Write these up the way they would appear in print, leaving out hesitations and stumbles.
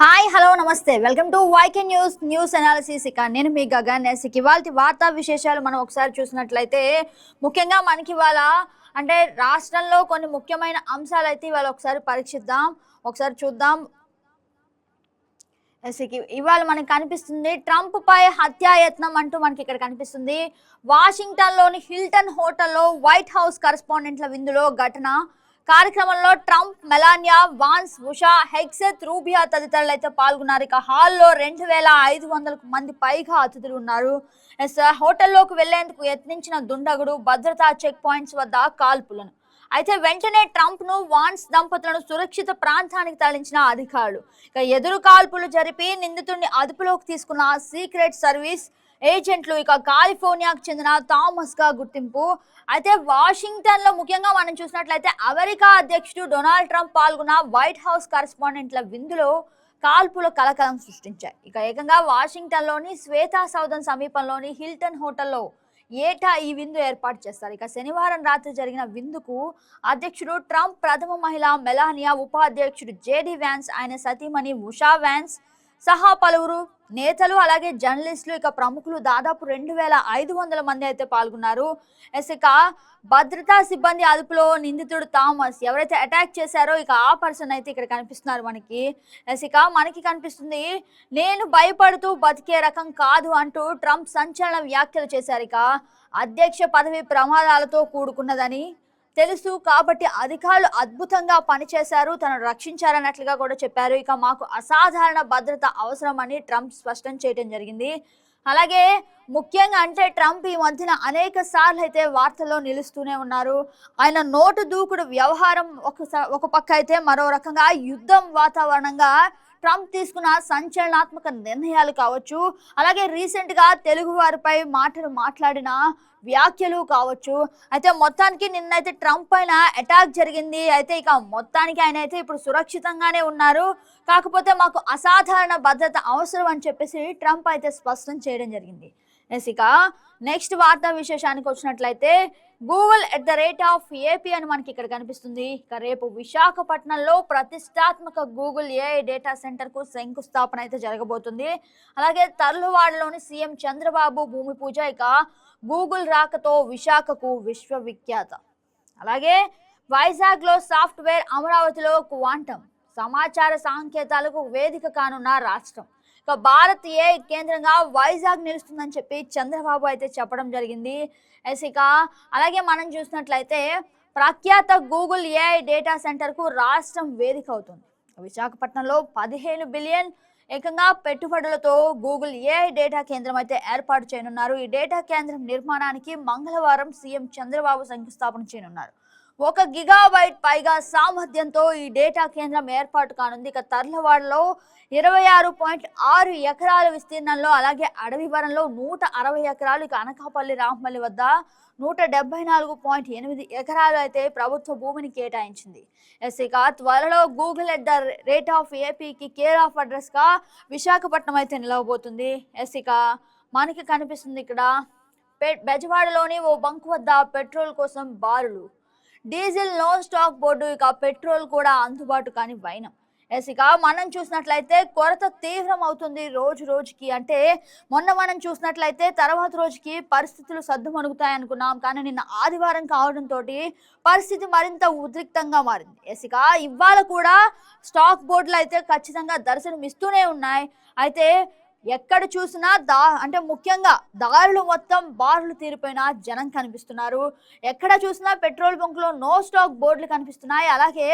Hi hello నమస్తే welcome to YK news analysis. ఇక నేను మీ గగన్. ఇవాళ వార్తా విశేషాలు మనం ఒకసారి చూసినట్లయితే ముఖ్యంగా మనకి ఇవాళ అంటే రాష్ట్రంలో కొన్ని ముఖ్యమైన అంశాలు అయితే ఇవాళ ఒకసారి పరీక్షిద్దాం, ఒకసారి చూద్దాం. ఇవాళ మనకి కనిపిస్తుంది ట్రంప్ పై హత్యాయత్నం అంటూ మనకి ఇక్కడ కనిపిస్తుంది. వాషింగ్టన్ లోని హిల్టన్ హోటల్లో వైట్ హౌస్ కరెస్పాండెంట్ల విందులో ఘటన. కార్యక్రమంలో Trump, Melania, Vance, Usha, Hegseth, Rubio తదితరులు అయితే పాల్గొన్నారు. ఇక హాల్లో 2500 మంది పైగా అతిథులు ఉన్నారు. హోటల్లోకి వెళ్లేందుకు యత్నించిన దుండగుడు భద్రతా చెక్ పాయింట్స్ వద్ద కాల్పులను. అయితే వెంటనే ట్రంప్ ను, వాన్స్ దంపతులను సురక్షిత ప్రాంతానికి తరలించిన అధికారులు. ఇక ఎదురు కాల్పులు జరిపి నిందితుడిని అదుపులోకి తీసుకున్న సీక్రెట్ సర్వీస్ ఏజెంట్లు. ఇక కాలిఫోర్నియాకు చెందిన థామస్ గా గుర్తింపు. అయితే వాషింగ్టన్ లో ముఖ్యంగా మనం చూసినట్లయితే అమెరికా అధ్యక్షుడు డొనాల్డ్ ట్రంప్ పాల్గొన్న వైట్ హౌస్ కరెస్పాండెంట్ల విందులో కాల్పులు కలకలం సృష్టించాయి. ఇక ఏకంగా వాషింగ్టన్ లోని శ్వేతా సౌధం సమీపంలోని హిల్టన్ హోటల్లో ఏటా ఈ విందు ఏర్పాటు చేస్తారు. ఇక శనివారం రాత్రి జరిగిన విందుకు అధ్యక్షుడు ట్రంప్, ప్రథమ మహిళ మెలానియా, ఉపాధ్యక్షుడు జేడీ వ్యాన్స్, ఆయన సతీమణి ఉషా వ్యాన్స్ సహా పలువురు నేతలు, అలాగే జర్నలిస్టులు, ఇక ప్రముఖులు దాదాపు 2500 మంది అయితే పాల్గొన్నారు. ఇక భద్రతా సిబ్బంది అదుపులో నిందితుడు థామస్, ఎవరైతే అటాక్ చేశారో ఇక ఆ పర్సన్ అయితే ఇక్కడ కనిపిస్తున్నారు మనకి. ఇక మనకి కనిపిస్తుంది, నేను భయపడుతూ బతికే రకం కాదు అంటూ ట్రంప్ సంచలన వ్యాఖ్యలు చేశారు. ఇక అధ్యక్ష పదవి ప్రమాదాలతో కూడుకున్నదని తెలుసు కాబట్టి అధికారులు అద్భుతంగా పనిచేశారు, తనను రక్షించారన్నట్లుగా కూడా చెప్పారు. ఇక మాకు అసాధారణ భద్రత అవసరమని ట్రంప్ స్పష్టం చేయడం జరిగింది. అలాగే ముఖ్యంగా అంటే ట్రంప్ ఈ మధ్యన అనేక సార్లు అయితే వార్తల్లో నిలుస్తూనే ఉన్నారు. ఆయన నోటు దూకుడు వ్యవహారం ఒక పక్క అయితే, మరో రకంగా యుద్ధం వాతావరణంగా ట్రంప్ తీసుకున్న సంచలనాత్మక నిర్ణయాలు కావచ్చు, అలాగే రీసెంట్ గా తెలుగు వారిపై మాట్లాడిన వ్యాఖ్యలు కావచ్చు. అయితే మొత్తానికి నిన్నైతే ట్రంప్ పైన అటాక్ జరిగింది. అయితే ఇక మొత్తానికి ఆయన అయితే ఇప్పుడు సురక్షితంగానే ఉన్నారు, కాకపోతే మాకు అసాధారణ భద్రత అవసరం అని చెప్పేసి ట్రంప్ అయితే స్పష్టం చేయడం జరిగింది. ఇక నెక్స్ట్ వార్తా విశేషానికి వచ్చినట్లయితే గూగుల్ @AP అని మనకి ఇక్కడ కనిపిస్తుంది. ఇక రేపు విశాఖపట్నంలో ప్రతిష్టాత్మక గూగుల్ ఏఐ డేటా సెంటర్ కు శంకుస్థాపన అయితే జరగబోతుంది. అలాగే తర్లువాడలోని సీఎం చంద్రబాబు భూమి పూజ. ఇక గూగుల్ రాకతో విశాఖకు విశ్వవిఖ్యాత. అలాగే వైజాగ్ లో సాఫ్ట్వేర్, అమరావతిలో క్వాంటం సమాచార సాంకేతాలకు వేదిక కానున్న రాష్ట్రం. ఇక భారత్ ఏఐ కేంద్రంగా వైజాగ్ నిలుస్తుందని చెప్పి చంద్రబాబు అయితే చెప్పడం జరిగింది. ఇక అలాగే మనం చూసినట్లయితే ప్రఖ్యాత గూగుల్ ఏఐ డేటా సెంటర్ కు రాష్ట్రం వేదిక అవుతుంది. విశాఖపట్నంలో 15 బిలియన్ ఏకంగా పెట్టుబడులతో గూగుల్ ఏఐ డేటా కేంద్రం అయితే ఏర్పాటు చేయనున్నారు. ఈ డేటా కేంద్రం నిర్మాణానికి మంగళవారం సీఎం చంద్రబాబు శంకుస్థాపన చేయనున్నారు. 1 గిగాబైట్ పైగా సామర్థ్యంతో ఈ డేటా కేంద్రం ఏర్పాటు కానుంది. ఇక తర్లవాడలో 26.6 ఎకరాల విస్తీర్ణంలో, అలాగే అడవివరంలో 160 ఎకరాలు, ఇక అనకాపల్లి, రాంపల్లి వద్ద 174.8 ఎకరాలు అయితే ప్రభుత్వ భూమిని కేటాయించింది. ఇక త్వరలో గూగుల్ @APకి కేర్ ఆఫ్ అడ్రస్ గా విశాఖపట్నం అయితే నిలవబోతుంది. ఇక మనకి కనిపిస్తుంది ఇక్కడ బెజవాడలోని ఓ బంక్ వద్ద పెట్రోల్ కోసం బారులు. Diesel no stock board. ఇక పెట్రోల్ కూడా అందుబాటు కాని వైనం. ఇక మనం చూసినట్లయితే కొరత తీవ్రం అవుతుంది రోజు రోజుకి. అంటే మొన్న మనం చూసినట్లయితే తర్వాత రోజుకి పరిస్థితులు సద్దుమణుగుతాయి అనుకున్నాం, కానీ నిన్న ఆదివారం కావడంతో పరిస్థితి మరింత ఉద్రిక్తంగా మారింది. ఇక ఇవాళ కూడా స్టాక్ బోర్డులు అయితే ఖచ్చితంగా దర్శనం ఇస్తూనే ఉన్నాయి. అయితే ఎక్కడ చూసినా అంటే ముఖ్యంగా దారులు మొత్తం బారులు తీరిపోయిన జనం కనిపిస్తున్నారు. ఎక్కడ చూసినా పెట్రోల్ బంకులో నో స్టాక్ బోర్డులు కనిపిస్తున్నాయి. అలాగే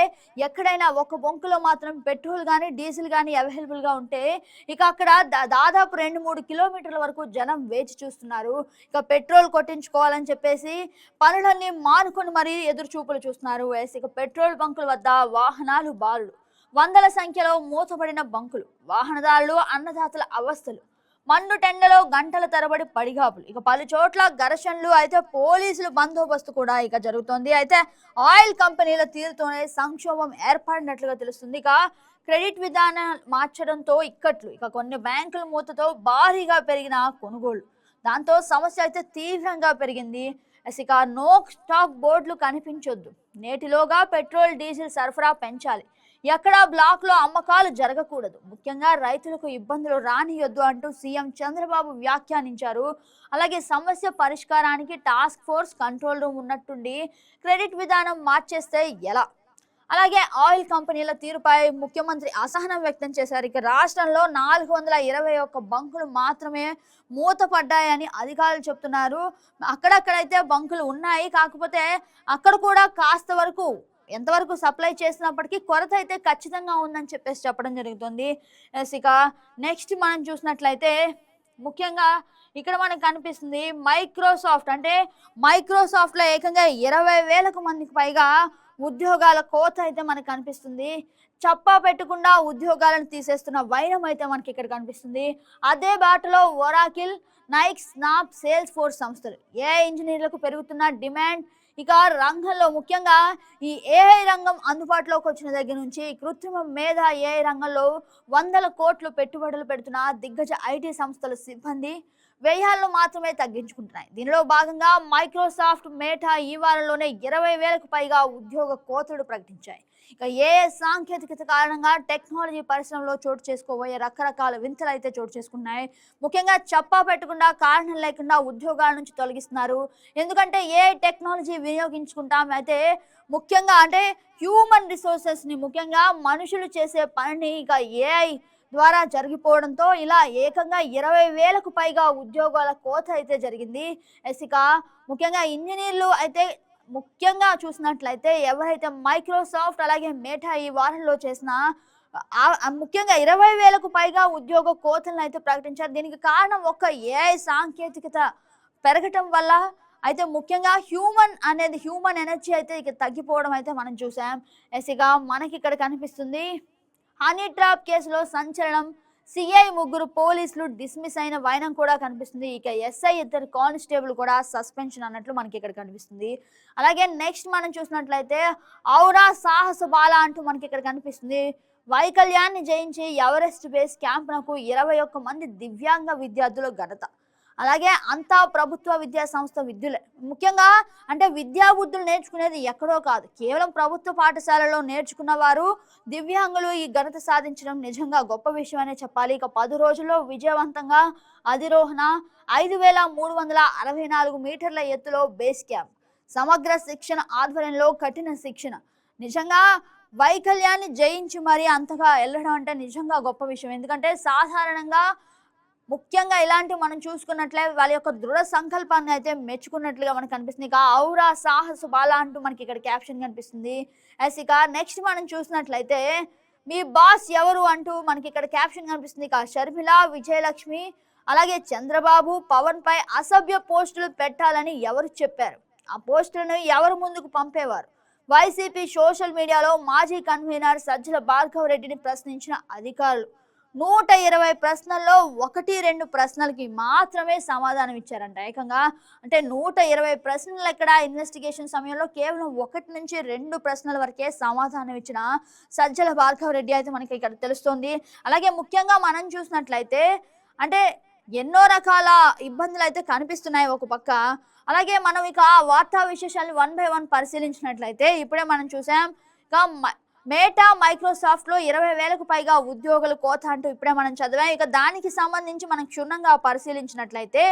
ఎక్కడైనా ఒక బంకులో మాత్రం పెట్రోల్ కానీ డీజిల్ కానీ అవైలబుల్ గా ఉంటే ఇక అక్కడ దాదాపు 2-3 కిలోమీటర్ల వరకు జనం వేచి చూస్తున్నారు. ఇక పెట్రోల్ కొట్టించుకోవాలని చెప్పేసి పనులన్నీ మానుకొని మరీ ఎదురు చూపులు చూస్తున్నారు. ఇక పెట్రోల్ బంకుల వద్ద వాహనాలు బారులు, వందల సంఖ్యలో మూతపడిన బంకులు, వాహనదారులు, అన్నదాతల అవస్థలు, మండు టెండలో గంటల తరబడి పడిగాపులు, ఇక పలు చోట్ల ఘర్షణలు, అయితే పోలీసులు బందోబస్తు కూడా ఇక జరుగుతోంది. అయితే ఆయిల్ కంపెనీల తీరుతోనే సంక్షోభం ఏర్పడినట్లుగా తెలుస్తుంది. ఇక క్రెడిట్ విధానం మార్చడంతో ఇక్కట్లు, ఇక కొన్ని బ్యాంకుల మూతతో భారీగా పెరిగిన కొనుగోళ్లు, దాంతో సమస్య అయితే తీవ్రంగా పెరిగింది. ఇక నో స్టాక్ బోర్డులు కనిపించొద్దు, నేటిలోగా పెట్రోల్ డీజిల్ సరఫరా పెంచాలి, ఎక్కడా బ్లాక్ లో అమ్మకాలు జరగకూడదు, ముఖ్యంగా రైతులకు ఇబ్బందులు రానియొద్దు అంటూ సీఎం చంద్రబాబు వ్యాఖ్యానించారు. అలాగే సమస్య పరిష్కారానికి టాస్క్ ఫోర్స్ కంట్రోల్ రూమ్ ఉన్నట్టుండి క్రెడిట్ విధానం మార్చేస్తే ఎలా? అలాగే ఆయిల్ కంపెనీల తీరుపై ముఖ్యమంత్రి అసహనం వ్యక్తం చేశారు. ఇక రాష్ట్రంలో 421 బంకులు మాత్రమే మూతపడ్డాయని అధికారులు చెప్తున్నారు. అక్కడక్కడైతే బంకులు ఉన్నాయి, కాకపోతే అక్కడ కూడా కాస్త వరకు ఎంతవరకు సప్లై చేసినప్పటికీ కొరత అయితే ఖచ్చితంగా ఉందని చెప్పేసి చెప్పడం జరుగుతుంది. ఇక నెక్స్ట్ మనం చూసినట్లయితే ముఖ్యంగా ఇక్కడ మనకు కనిపిస్తుంది మైక్రోసాఫ్ట్ లో ఏకంగా 20,000 మందికి పైగా ఉద్యోగాల కోత అయితే మనకు కనిపిస్తుంది. చప్పా పెట్టకుండా ఉద్యోగాలను తీసేస్తున్న వైరం అయితే మనకి ఇక్కడ కనిపిస్తుంది. అదే బాటలో Oracle, Nike, snap, sales force సంస్థలు ఏఐ ఇంజనీర్లకు పెరుగుతున్న డిమాండ్. ఇక రంగంలో ముఖ్యంగా ఈ ఏఐ రంగం అందుబాటులోకి వచ్చిన దగ్గర నుంచి కృత్రిమ మేధ ఏఐ రంగంలో 100 కోట్లు పెట్టుబడులు పెడుతున్న దిగ్గజ ఐటీ సంస్థల సిబ్బంది వ్యయాలను మాత్రమే తగ్గించుకుంటున్నాయి. దీనిలో భాగంగా మైక్రోసాఫ్ట్, మేటా ఈ వారంలోనే 20,000కు పైగా ఉద్యోగ కోతలు ప్రకటించాయి. ఇక ఏఐ సాంకేతికత కారణంగా టెక్నాలజీ పరిశ్రమలో చోటు చేసుకోబోయే రకరకాల వింతలు అయితే చోటు చేసుకున్నాయి. ముఖ్యంగా చప్పా పెట్టకుండా కారణం లేకుండా ఉద్యోగాల నుంచి తొలగిస్తున్నారు. ఎందుకంటే ఏఐ టెక్నాలజీ వినియోగించుకుంటాం, అయితే ముఖ్యంగా హ్యూమన్ రిసోర్సెస్ ని, ముఖ్యంగా మనుషులు చేసే పనిని ఇక ఏఐ ద్వారా జరిగిపోవడంతో ఇలా ఏకంగా 20,000కు పైగా ఉద్యోగాల కోత అయితే జరిగింది. ఇక ముఖ్యంగా ఇంజనీర్లు అయితే ముఖ్యంగా చూసినట్లయితే ఎవరైతే మైక్రోసాఫ్ట్ అలాగే మేటా ఈ వారంలో చేసిన ముఖ్యంగా 20,000కు పైగా ఉద్యోగ కోతలను అయితే ప్రకటించారు. దీనికి కారణం ఒక్క ఏఐ సాంకేతికత పెరగటం వల్ల అయితే ముఖ్యంగా హ్యూమన్ ఎనర్జీ అయితే ఇక తగ్గిపోవడం అయితే మనం చూసాం. ఇక మనకి ఇక్కడ కనిపిస్తుంది హనీ ట్రాప్ కేసులో సంచలనం, సిఐ 3 పోలీసులు డిస్మిస్ అయిన వైనం కూడా కనిపిస్తుంది. ఇక ఎస్ఐ 2 కానిస్టేబుల్ కూడా సస్పెన్షన్ అన్నట్లు మనకి ఇక్కడ కనిపిస్తుంది. అలాగే నెక్స్ట్ మనం చూసినట్లయితే ఔరా సాహస బాల అంటూ మనకి ఇక్కడ కనిపిస్తుంది. వైకల్యాన్ని జయించి ఎవరెస్ట్ బేస్ క్యాంపునకు 21 మంది దివ్యాంగ విద్యార్థుల ఘనత. అలాగే అంతా ప్రభుత్వ విద్యా సంస్థ విద్యులే, ముఖ్యంగా విద్యా బుద్ధులు నేర్చుకునేది ఎక్కడో కాదు, కేవలం ప్రభుత్వ పాఠశాలలో నేర్చుకున్న వారు దివ్యాంగులు ఈ ఘనత సాధించడం నిజంగా గొప్ప విషయం అనే చెప్పాలి. ఇక 10 రోజుల్లో విజయవంతంగా అధిరోహణ, 5,364 మీటర్ల ఎత్తులో బేస్ క్యాంప్, సమగ్ర శిక్షణ ఆధ్వర్యంలో కఠిన శిక్షణ. నిజంగా వైకల్యాన్ని జయించి మరీ అంతగా వెళ్ళడం అంటే నిజంగా గొప్ప విషయం. ఎందుకంటే సాధారణంగా ముఖ్యంగా ఇలాంటి మనం చూసుకున్నట్లే వాళ్ళ యొక్క దృఢ సంకల్పాన్ని అయితే మెచ్చుకున్నట్లుగా మనకు కనిపిస్తుంది. ఇక ఔరా సాహస బాల అంటూ మనకి ఇక్కడ క్యాప్షన్ కనిపిస్తుంది. ఇక నెక్స్ట్ మనం చూసినట్లయితే మీ బాస్ ఎవరు అంటూ మనకి ఇక్కడ క్యాప్షన్ కనిపిస్తుంది. ఇక షర్మిల, విజయలక్ష్మి అలాగే చంద్రబాబు, పవన్ పై అసభ్య పోస్టులు పెట్టాలని ఎవరు చెప్పారు? ఆ పోస్టులను ఎవరు ముందుకు పంపేవారు? వైసీపీ సోషల్ మీడియాలో మాజీ కన్వీనర్ సజ్జల భార్గవ రెడ్డిని ప్రశ్నించిన అధికారులు 120 ప్రశ్నల్లో 1-2 ప్రశ్నలకి మాత్రమే సమాధానం ఇచ్చారంట. ఏకంగా 120 ప్రశ్నలు ఎక్కడ ఇన్వెస్టిగేషన్ సమయంలో కేవలం 1 నుంచి 2 ప్రశ్నల వరకే సమాధానం ఇచ్చిన సజ్జల భార్గవ రెడ్డి అయితే మనకి ఇక్కడ తెలుస్తోంది. అలాగే ముఖ్యంగా మనం చూసినట్లయితే ఎన్నో రకాల ఇబ్బందులు అయితే కనిపిస్తున్నాయి ఒక పక్క. అలాగే మనం ఇక వార్తా విశేషాలను 1 by 1 పరిశీలించినట్లయితే ఇప్పుడే మనం చూసాం ఇక మేటా, మైక్రోసాఫ్ట్ లో 20,000కు పైగా ఉద్యోగుల కోత అంటూ ఇప్పుడే మనం చదివాం. ఇక దానికి సంబంధించి మనం క్షుణ్ణంగా పరిశీలించినట్లయితే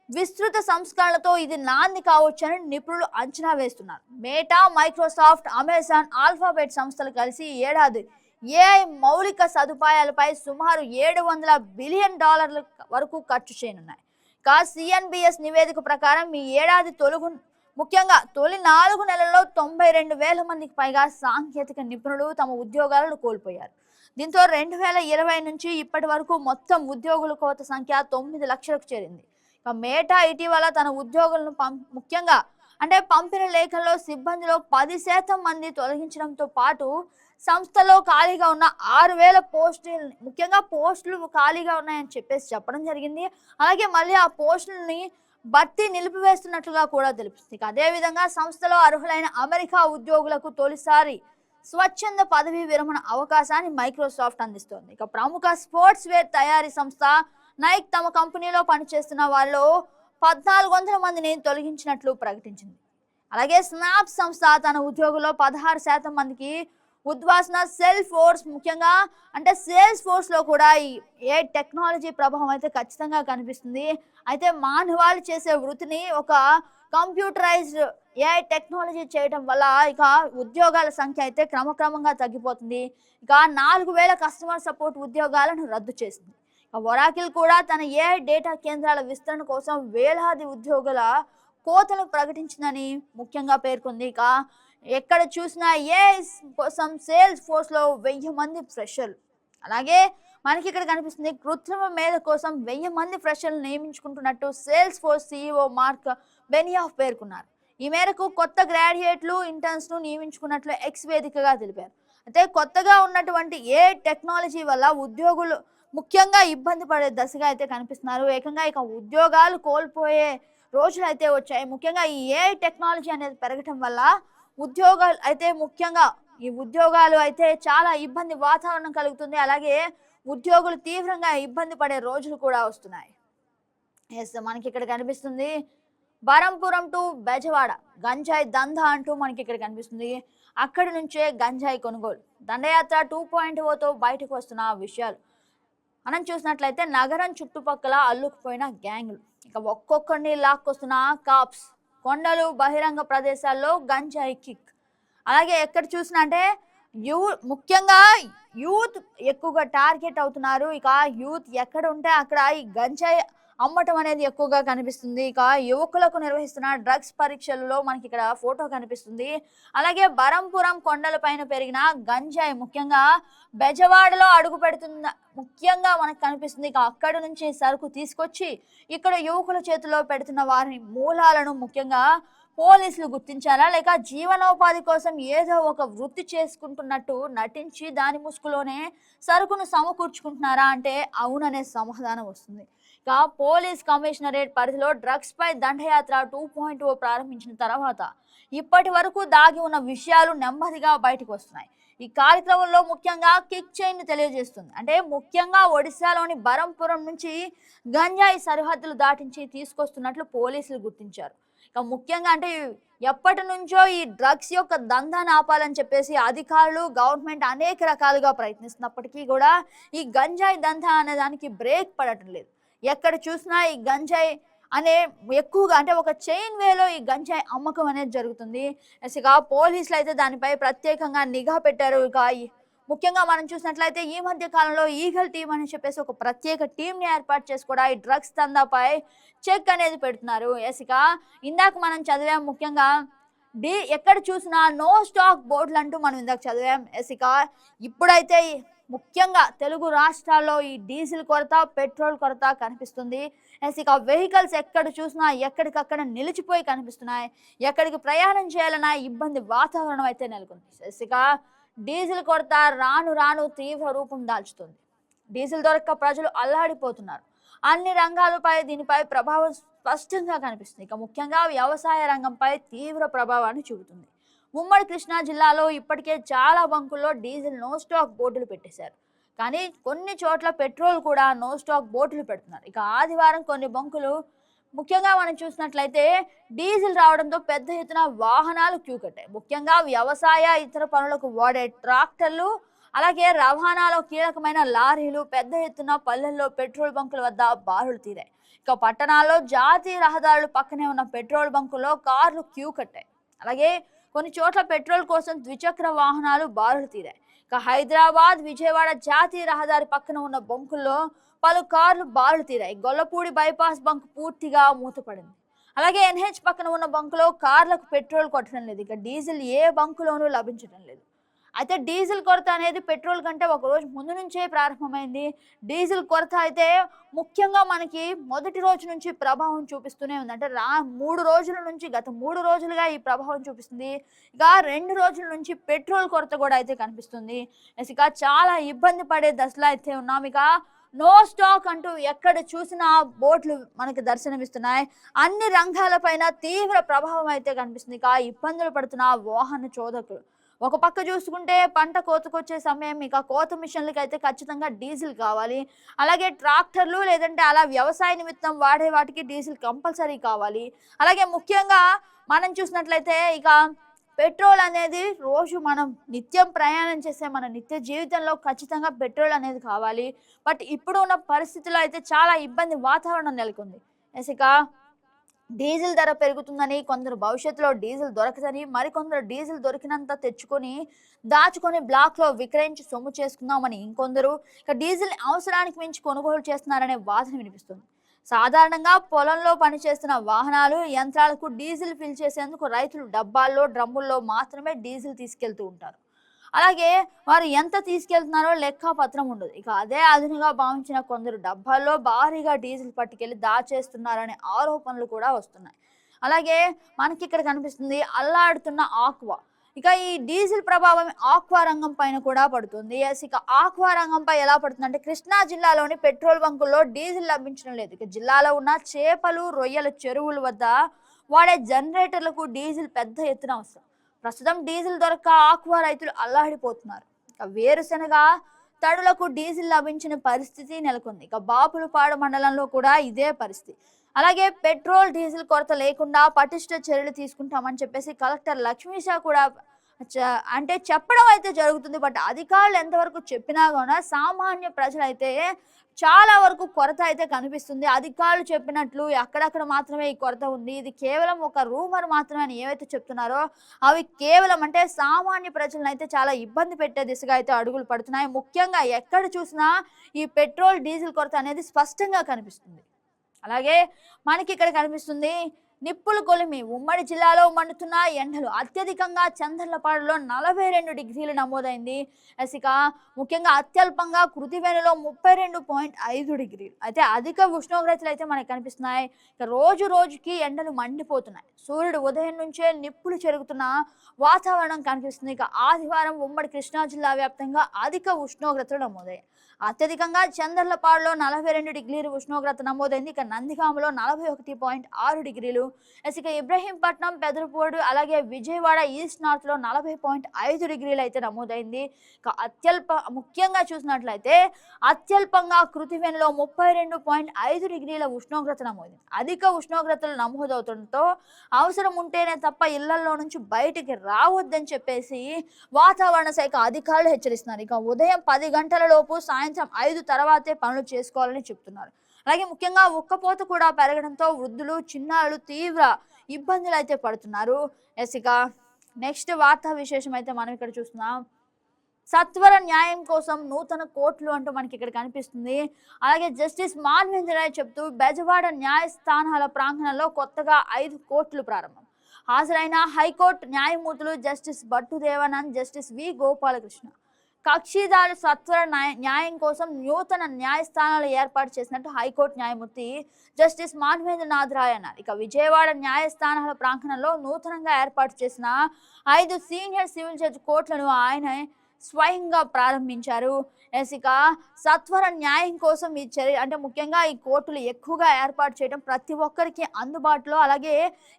విస్తృత సంస్కరణలతో ఇది నాంది కావచ్చని నిపుణులు అంచనా వేస్తున్నారు. మేటా, మైక్రోసాఫ్ట్, అమెజాన్, ఆల్ఫాబెట్ సంస్థలు కలిసి ఈ ఏడాది ఏఐ మౌలిక సదుపాయాలపై సుమారు $700 బిలియన్ వరకు ఖర్చు చేయనున్నాయి. ఇక సిఎన్బిఎస్ నివేదిక ప్రకారం ఈ ఏడాది ముఖ్యంగా తొలి 4 నెలల్లో 92,000 మందికి పైగా సాంకేతిక నిపుణులు తమ ఉద్యోగాలను కోల్పోయారు. దీంతో 2020 నుంచి ఇప్పటి వరకు మొత్తం ఉద్యోగుల కోత సంఖ్య 9 లక్షలకు చేరింది. ఇక మేటా ఇటీవల తన ఉద్యోగులను ముఖ్యంగా పంపిన లేఖల్లో సిబ్బందిలో 10% మంది తొలగించడంతో పాటు సంస్థలో ఖాళీగా ఉన్న 6,000 పోస్టులు, ముఖ్యంగా పోస్టులు ఖాళీగా ఉన్నాయని చెప్పడం జరిగింది. అలాగే మళ్ళీ ఆ పోస్టులని భర్తీ నిలిపివేస్తున్నట్లుగా కూడా తెలుస్తుంది. అదేవిధంగా సంస్థలో అర్హులైన అమెరికా ఉద్యోగులకు తొలిసారి స్వచ్ఛంద పదవీ విరమణ అవకాశాన్ని మైక్రోసాఫ్ట్ అందిస్తోంది. ఇక ప్రముఖ స్పోర్ట్స్ వేర్ తయారీ సంస్థ నైక్ తమ కంపెనీలో పనిచేస్తున్న వాళ్ళు 1,400 మందిని తొలగించినట్లు ప్రకటించింది. అలాగే స్నాప్ సంస్థ తన ఉద్యోగుల్లో 16% మందికి ఉద్వాసన సెల్ ఫోర్స్ ముఖ్యంగా అంటే సేల్స్ ఫోర్స్ లో కూడా ఈ ఏ టెక్నాలజీ ప్రభావం అయితే ఖచ్చితంగా కనిపిస్తుంది. అయితే మానవాళి చేసే వృత్తిని ఒక కంప్యూటరైజ్డ్ ఏఐ టెక్నాలజీ చేయడం వల్ల ఇక ఉద్యోగాల సంఖ్య అయితే క్రమక్రమంగా తగ్గిపోతుంది. ఇక 4,000 కస్టమర్ సపోర్ట్ ఉద్యోగాలను రద్దు చేసింది. ఇక ఒరాకిల్ కూడా తన ఏఐ డేటా కేంద్రాల విస్తరణ కోసం వేలాది ఉద్యోగుల కోతలు ప్రకటించిందని ముఖ్యంగా పేర్కొంది. ఇక ఎక్కడ చూసినా ఏఐ కోసం సేల్స్ ఫోర్స్ లో 1000 మంది ఫ్రెషర్లు, అలాగే మనకి ఇక్కడ కనిపిస్తుంది కృత్రిమ మేధ కోసం 1000 మంది ఫ్రెషర్లు నియమించుకుంటున్నట్టు Salesforce CEO Mark Benioff పేర్కొన్నారు. ఈ మేరకు కొత్త గ్రాడ్యుయేట్లు ఇంటర్న్స్ ను నియమించుకున్నట్లు ఎక్స్ వేదికగా తెలిపారు. అయితే కొత్తగా ఉన్నటువంటి ఏ టెక్నాలజీ వల్ల ఉద్యోగులు ముఖ్యంగా ఇబ్బంది పడే దశగా అయితే కనిపిస్తున్నారు. ఏకంగా ఇక ఉద్యోగాలు కోల్పోయే రోజులు అయితే వచ్చాయి. ముఖ్యంగా ఈ ఏఐ టెక్నాలజీ అనేది పెరగటం వల్ల ఉద్యోగాలు అయితే ముఖ్యంగా ఈ ఉద్యోగాలు అయితే చాలా ఇబ్బంది వాతావరణం కలుగుతుంది. అలాగే ఉద్యోగులు తీవ్రంగా ఇబ్బంది పడే రోజులు కూడా వస్తున్నాయి. ఎస్, మనకి ఇక్కడ కనిపిస్తుంది బరంపురం టు బెజవాడ గంజాయి దందా అంటూ మనకి ఇక్కడ కనిపిస్తుంది. అక్కడి నుంచే గంజాయి కొనుగోలు దండయాత్ర 2.0తో బయటకు వస్తున్న విషయాలు మనం చూసినట్లయితే నగరం చుట్టుపక్కల అల్లుకుపోయిన గ్యాంగులు, ఇక ఒక్కొక్కరిని లాక్కొస్తున్న కాప్స్, కొండలు బహిరంగ ప్రదేశాల్లో గంజాయి కిక్. అలాగే ఎక్కడ చూసినా అంటే ముఖ్యంగా యూత్ ఎక్కువగా టార్గెట్ అవుతున్నారు. ఇక యూత్ ఎక్కడ ఉంటే అక్కడ ఈ గంజాయి అమ్మటం అనేది ఎక్కువగా కనిపిస్తుంది. ఇక యువకులకు నిర్వహిస్తున్న డ్రగ్స్ పరీక్షలలో మనకి ఇక్కడ ఫోటో కనిపిస్తుంది. అలాగే బరంపురం కొండల పైన పెరిగిన గంజాయి ముఖ్యంగా బెజవాడలో అడుగు పెడుతున్న ముఖ్యంగా మనకు కనిపిస్తుంది. ఇక అక్కడి నుంచి సరుకు తీసుకొచ్చి ఇక్కడ యువకుల చేతిలో పెడుతున్న వారి మూలాలను ముఖ్యంగా పోలీసులు గుర్తించారా, లేక జీవనోపాధి కోసం ఏదో ఒక వృత్తి చేసుకుంటున్నట్టు నటించి దాని ముసుగులోనే సరుకును సమకూర్చుకుంటున్నారా అంటే అవుననే సమాధానం వస్తుంది. ఇక పోలీస్ కమిషనరేట్ పరిధిలో డ్రగ్స్ పై దండయాత్ర 2.0 ప్రారంభించిన తర్వాత ఇప్పటి వరకు దాగి ఉన్న విషయాలు నెమ్మదిగా బయటకు వస్తున్నాయి. ఈ కార్యక్రమంలో ముఖ్యంగా కిక్ చైన్ తెలియజేస్తుంది. అంటే ముఖ్యంగా ఒడిశాలోని బరంపురం నుంచి గంజాయి సరిహద్దులు దాటించి తీసుకొస్తున్నట్లు పోలీసులు గుర్తించారు. ఇక ముఖ్యంగా అంటే ఎప్పటి నుంచో ఈ డ్రగ్స్ యొక్క దందాన్ని ఆపాలని చెప్పేసి అధికారులు గవర్నమెంట్ అనేక రకాలుగా ప్రయత్నిస్తున్నప్పటికీ కూడా ఈ గంజాయి దందా అనే దానికి బ్రేక్ పడటం లేదు. ఎక్కడ చూసినా ఈ గంజాయి అనే ఎక్కువగా అంటే ఒక చైన్ వేలో ఈ గంజాయి అమ్మకం అనేది జరుగుతుంది. ఇక పోలీసులు అయితే దానిపై ప్రత్యేకంగా నిఘా పెట్టారు. ఇక ముఖ్యంగా మనం చూసినట్లయితే ఈ మధ్య కాలంలో ఈగల్ టీం అని చెప్పేసి ఒక ప్రత్యేక టీంని ఏర్పాటు చేసి కూడా ఈ డ్రగ్స్ దందాపై చెక్ అనేది పెడుతున్నారు. ఇక ఇందాక మనం చదివాం ముఖ్యంగా ఎక్కడ చూసినా నో స్టాక్ బోర్డులు అంటూ మనం ఇందాక చదివాం. ఇక ఇప్పుడైతే ముఖ్యంగా తెలుగు రాష్ట్రాల్లో ఈ డీజిల్ కొరత, పెట్రోల్ కొరత కనిపిస్తుంది. ఇక వెహికల్స్ ఎక్కడ చూసినా ఎక్కడికక్కడ నిలిచిపోయి కనిపిస్తున్నాయి. ఎక్కడికి ప్రయాణం చేయాలన్నా ఇబ్బంది వాతావరణం అయితే నెలకొంది. ఇక డీజిల్ కొరత రాను రాను తీవ్ర రూపం దాల్చుతుంది. డీజిల్ దొరక్క ప్రజలు అల్లాడిపోతున్నారు. అన్ని రంగాలపై దీనిపై ప్రభావం స్పష్టంగా కనిపిస్తుంది. ఇక ముఖ్యంగా వ్యవసాయ రంగంపై తీవ్ర ప్రభావాన్ని చూపుతుంది. ఉమ్మడి కృష్ణా జిల్లాలో ఇప్పటికే చాలా బంకుల్లో డీజిల్ నో స్టాక్ బోర్డులు పెట్టేశారు. కానీ కొన్ని చోట్ల పెట్రోల్ కూడా నో స్టాక్ బోర్డులు పెడుతున్నారు. ఇక ఆదివారం కొన్ని బంకులు ముఖ్యంగా మనం చూసినట్లయితే డీజిల్ రావడంతో పెద్ద ఎత్తున వాహనాలు క్యూ కట్టాయి. ముఖ్యంగా వ్యవసాయ ఇతర పనులకు వాడే ట్రాక్టర్లు, అలాగే రవాణాలో కీలకమైన లారీలు పెద్ద ఎత్తున పల్లెల్లో పెట్రోల్ బంకుల వద్ద బారులు తీరాయి. ఇక పట్టణాల్లో జాతీయ రహదారులు పక్కనే ఉన్న పెట్రోల్ బంకుల్లో కార్లు క్యూ కట్టాయి. అలాగే కొన్ని చోట్ల పెట్రోల్ కోసం ద్విచక్ర వాహనాలు బారులు తీరాయి. ఇక హైదరాబాద్, విజయవాడ జాతీయ రహదారి పక్కన ఉన్న బంకుల్లో పలు కార్లు బారులు తీరాయి. గొల్లపూడి బైపాస్ బంక్ పూర్తిగా మూతపడింది. అలాగే ఎన్హెచ్ పక్కన ఉన్న బంకులో కార్లకు పెట్రోల్ కొట్టడం లేదు. ఇక డీజిల్ ఏ బంకులోనూ లభించడం లేదు. అయితే డీజిల్ కొరత అనేది పెట్రోల్ కంటే ఒక రోజు ముందు నుంచే ప్రారంభమైంది. డీజిల్ కొరత అయితే ముఖ్యంగా మనకి మొదటి రోజు నుంచి ప్రభావం చూపిస్తూనే ఉంది. అంటే గత 3 రోజులుగా ఈ ప్రభావం చూపిస్తుంది. ఇక 2 రోజుల నుంచి పెట్రోల్ కొరత కూడా అయితే కనిపిస్తుంది. ఇక చాలా ఇబ్బంది పడే దశలో అయితే ఉన్నాం. ఇక నో స్టాక్ అంటూ ఎక్కడ చూసినా బోట్లు మనకి దర్శనమిస్తున్నాయి. అన్ని రంగాలపైన తీవ్ర ప్రభావం అయితే కనిపిస్తుంది. ఇక ఇబ్బందులు పడుతున్న వాహన చోదకులు ఒక పక్క చూసుకుంటే పంట కోతకొచ్చే సమయం ఇక కోత మిషన్లకి అయితే ఖచ్చితంగా డీజిల్ కావాలి. అలాగే ట్రాక్టర్లు లేదంటే అలా వ్యవసాయ నిమిత్తం వాడే వాటికి డీజిల్ కంపల్సరీ కావాలి. అలాగే ముఖ్యంగా మనం చూసినట్లయితే ఇక పెట్రోల్ అనేది రోజు మనం నిత్యం ప్రయాణం చేసే మన నిత్య జీవితంలో ఖచ్చితంగా పెట్రోల్ అనేది కావాలి. బట్ ఇప్పుడు ఉన్న పరిస్థితుల్లో అయితే చాలా ఇబ్బంది వాతావరణం నెలకొంది. ఇక డీజిల్ ధర పెరుగుతుందని కొందరు భవిష్యత్తులో డీజిల్ దొరకదని, మరికొందరు డీజిల్ దొరికినంత తెచ్చుకొని దాచుకొని బ్లాక్‌లో విక్రయించి సొమ్ము చేసుకుందామని ఇంకొందరు ఇక డీజిల్‌ని అవసరానికి మించి కొనుగోలు చేస్తున్నారనే వాదన వినిపిస్తుంది. సాధారణంగా పొలంలో పనిచేస్తున్న వాహనాలు, యంత్రాలకు డీజిల్ ఫిల్ చేసేందుకు రైతులు డబ్బాల్లో, డ్రమ్ముల్లో మాత్రమే డీజిల్ తీసుకెళ్తూ ఉంటారు. అలాగే వారు ఎంత తీసుకెళ్తున్నారో లెక్కపత్రం ఉండదు. ఇక అదే అదునుగా భావించిన కొందరు డబ్బాల్లో భారీగా డీజిల్ పట్టుకెళ్ళి దాచేస్తున్నారనే ఆరోపణలు కూడా వస్తున్నాయి. అలాగే మనకి ఇక్కడ కనిపిస్తుంది అల్లాడుతున్న ఆక్వా. ఇక ఈ డీజిల్ ప్రభావం ఆక్వా రంగం పైన కూడా పడుతుంది. ఇక ఆక్వా రంగంపై ఎలా పడుతుందంటే కృష్ణా జిల్లాలోని పెట్రోల్ బంకుల్లో డీజిల్ లభించడం లేదు. ఇక జిల్లాలో ఉన్న చేపలు, రొయ్యల చెరువుల వద్ద వాడే జనరేటర్లకు డీజిల్ పెద్ద ఎత్తున అవసరం. ప్రస్తుతం డీజిల్ దొరక్క ఆక్వా రైతులు అల్లాడిపోతున్నారు. ఇక వేరుశెనగ తడులకు డీజిల్ లభించిన పరిస్థితి నెలకొంది. ఇక బాపులపాడు మండలంలో కూడా ఇదే పరిస్థితి. అలాగే పెట్రోల్, డీజిల్ కొరత లేకుండా పటిష్ట చర్యలు తీసుకుంటామని చెప్పేసి కలెక్టర్ లక్ష్మీషా కూడా అంటే చెప్పడం అయితే జరుగుతుంది. బట్ అధికారులు ఎంతవరకు చెప్పినా కూడా సామాన్య ప్రజలైతే చాలా వరకు కొరత అయితే కనిపిస్తుంది. అధికారులు చెప్పినట్లు అక్కడక్కడ మాత్రమే ఈ కొరత ఉంది, ఇది కేవలం ఒక రూమర్ మాత్రమే అని ఏవైతే చెప్తున్నారో అవి కేవలం అంటే సామాన్య ప్రజలను అయితే చాలా ఇబ్బంది పెట్టే దిశగా అయితే అడుగులు పడుతున్నాయి. ముఖ్యంగా ఎక్కడ చూసినా ఈ పెట్రోల్, డీజిల్ కొరత అనేది స్పష్టంగా కనిపిస్తుంది. అలాగే మనకి ఇక్కడ కనిపిస్తుంది నిప్పులు కొలిమి. ఉమ్మడి జిల్లాలో మండుతున్న ఎండలు అత్యధికంగా చందర్లపాడులో 42 డిగ్రీలు నమోదైంది. ఇక ముఖ్యంగా అత్యల్పంగా కృతివేణిలో 32.5 డిగ్రీలు అయితే అధిక ఉష్ణోగ్రతలు అయితే మనకు కనిపిస్తున్నాయి. ఇక రోజు రోజుకి ఎండలు మండిపోతున్నాయి. సూర్యుడు ఉదయం నుంచే నిప్పులు చెరుగుతున్న వాతావరణం కనిపిస్తుంది. ఇక ఆదివారం ఉమ్మడి కృష్ణా జిల్లా వ్యాప్తంగా అధిక ఉష్ణోగ్రతలు నమోదయ్యాయి. అత్యధికంగా చందర్లపాడులో 42 డిగ్రీలు ఉష్ణోగ్రత నమోదైంది. ఇక నందిగామలో 41.6 డిగ్రీలు, ఇక ఇబ్రహీంపట్నం, పెదరపోడు, అలాగే విజయవాడ ఈస్ట్ నార్త్ లో 40.5 డిగ్రీలు అయితే నమోదైంది. ఇక ముఖ్యంగా చూసినట్లయితే అత్యల్పంగా కృతివేణిలో 32.5 డిగ్రీల ఉష్ణోగ్రత నమోదైంది. అధిక ఉష్ణోగ్రతలు నమోదవుతుండటంతో అవసరం ఉంటేనే తప్ప ఇళ్లలో నుంచి బయటికి రావద్దని చెప్పేసి వాతావరణ శాఖ అధికారులు హెచ్చరిస్తున్నారు. ఇక ఉదయం 10 గంటల లోపు సాయంత్రం 5 తర్వాతే పనులు చేసుకోవాలని చెప్తున్నారు. అలాగే ముఖ్యంగా ఉక్కపోత కూడా పెరగడంతో వృద్ధులు, చిన్నారులు తీవ్ర ఇబ్బందులు అయితే పడుతున్నారు. ఇక నెక్స్ట్ వార్తా విశేషం అయితే మనం ఇక్కడ చూస్తున్నాం. సత్వర న్యాయం కోసం నూతన కోర్టులు అంటూ మనకి ఇక్కడ కనిపిస్తుంది. అలాగే జస్టిస్ మాన్వేంద్ర రాయ్ చెప్తూ బెజవాడ న్యాయస్థానాల ప్రాంగణంలో కొత్తగా 5 కోర్టులు ప్రారంభం. హాజరైన హైకోర్టు న్యాయమూర్తులు జస్టిస్ భట్టు దేవానంద్, జస్టిస్ వి గోపాలకృష్ణ. కక్షిదారు సత్వర న్యాయం కోసం నూతన న్యాయస్థానాలు ఏర్పాటు చేసినట్టు హైకోర్టు న్యాయమూర్తి జస్టిస్ మాన్వేంద్రనాథ్ రాయ్ అన్నారు. ఇక విజయవాడ న్యాయస్థానాల ప్రాంగణంలో నూతనంగా ఏర్పాటు చేసిన 5 సీనియర్ సివిల్ జడ్జి కోర్టులను ఆయన స్వయంగా ప్రారంభించారు. ఇక సత్వర న్యాయం కోసం ఈ చర్య అంటే ముఖ్యంగా ఈ కోర్టులు ఎక్కువగా ఏర్పాటు చేయడం ప్రతి ఒక్కరికి అందుబాటులో, అలాగే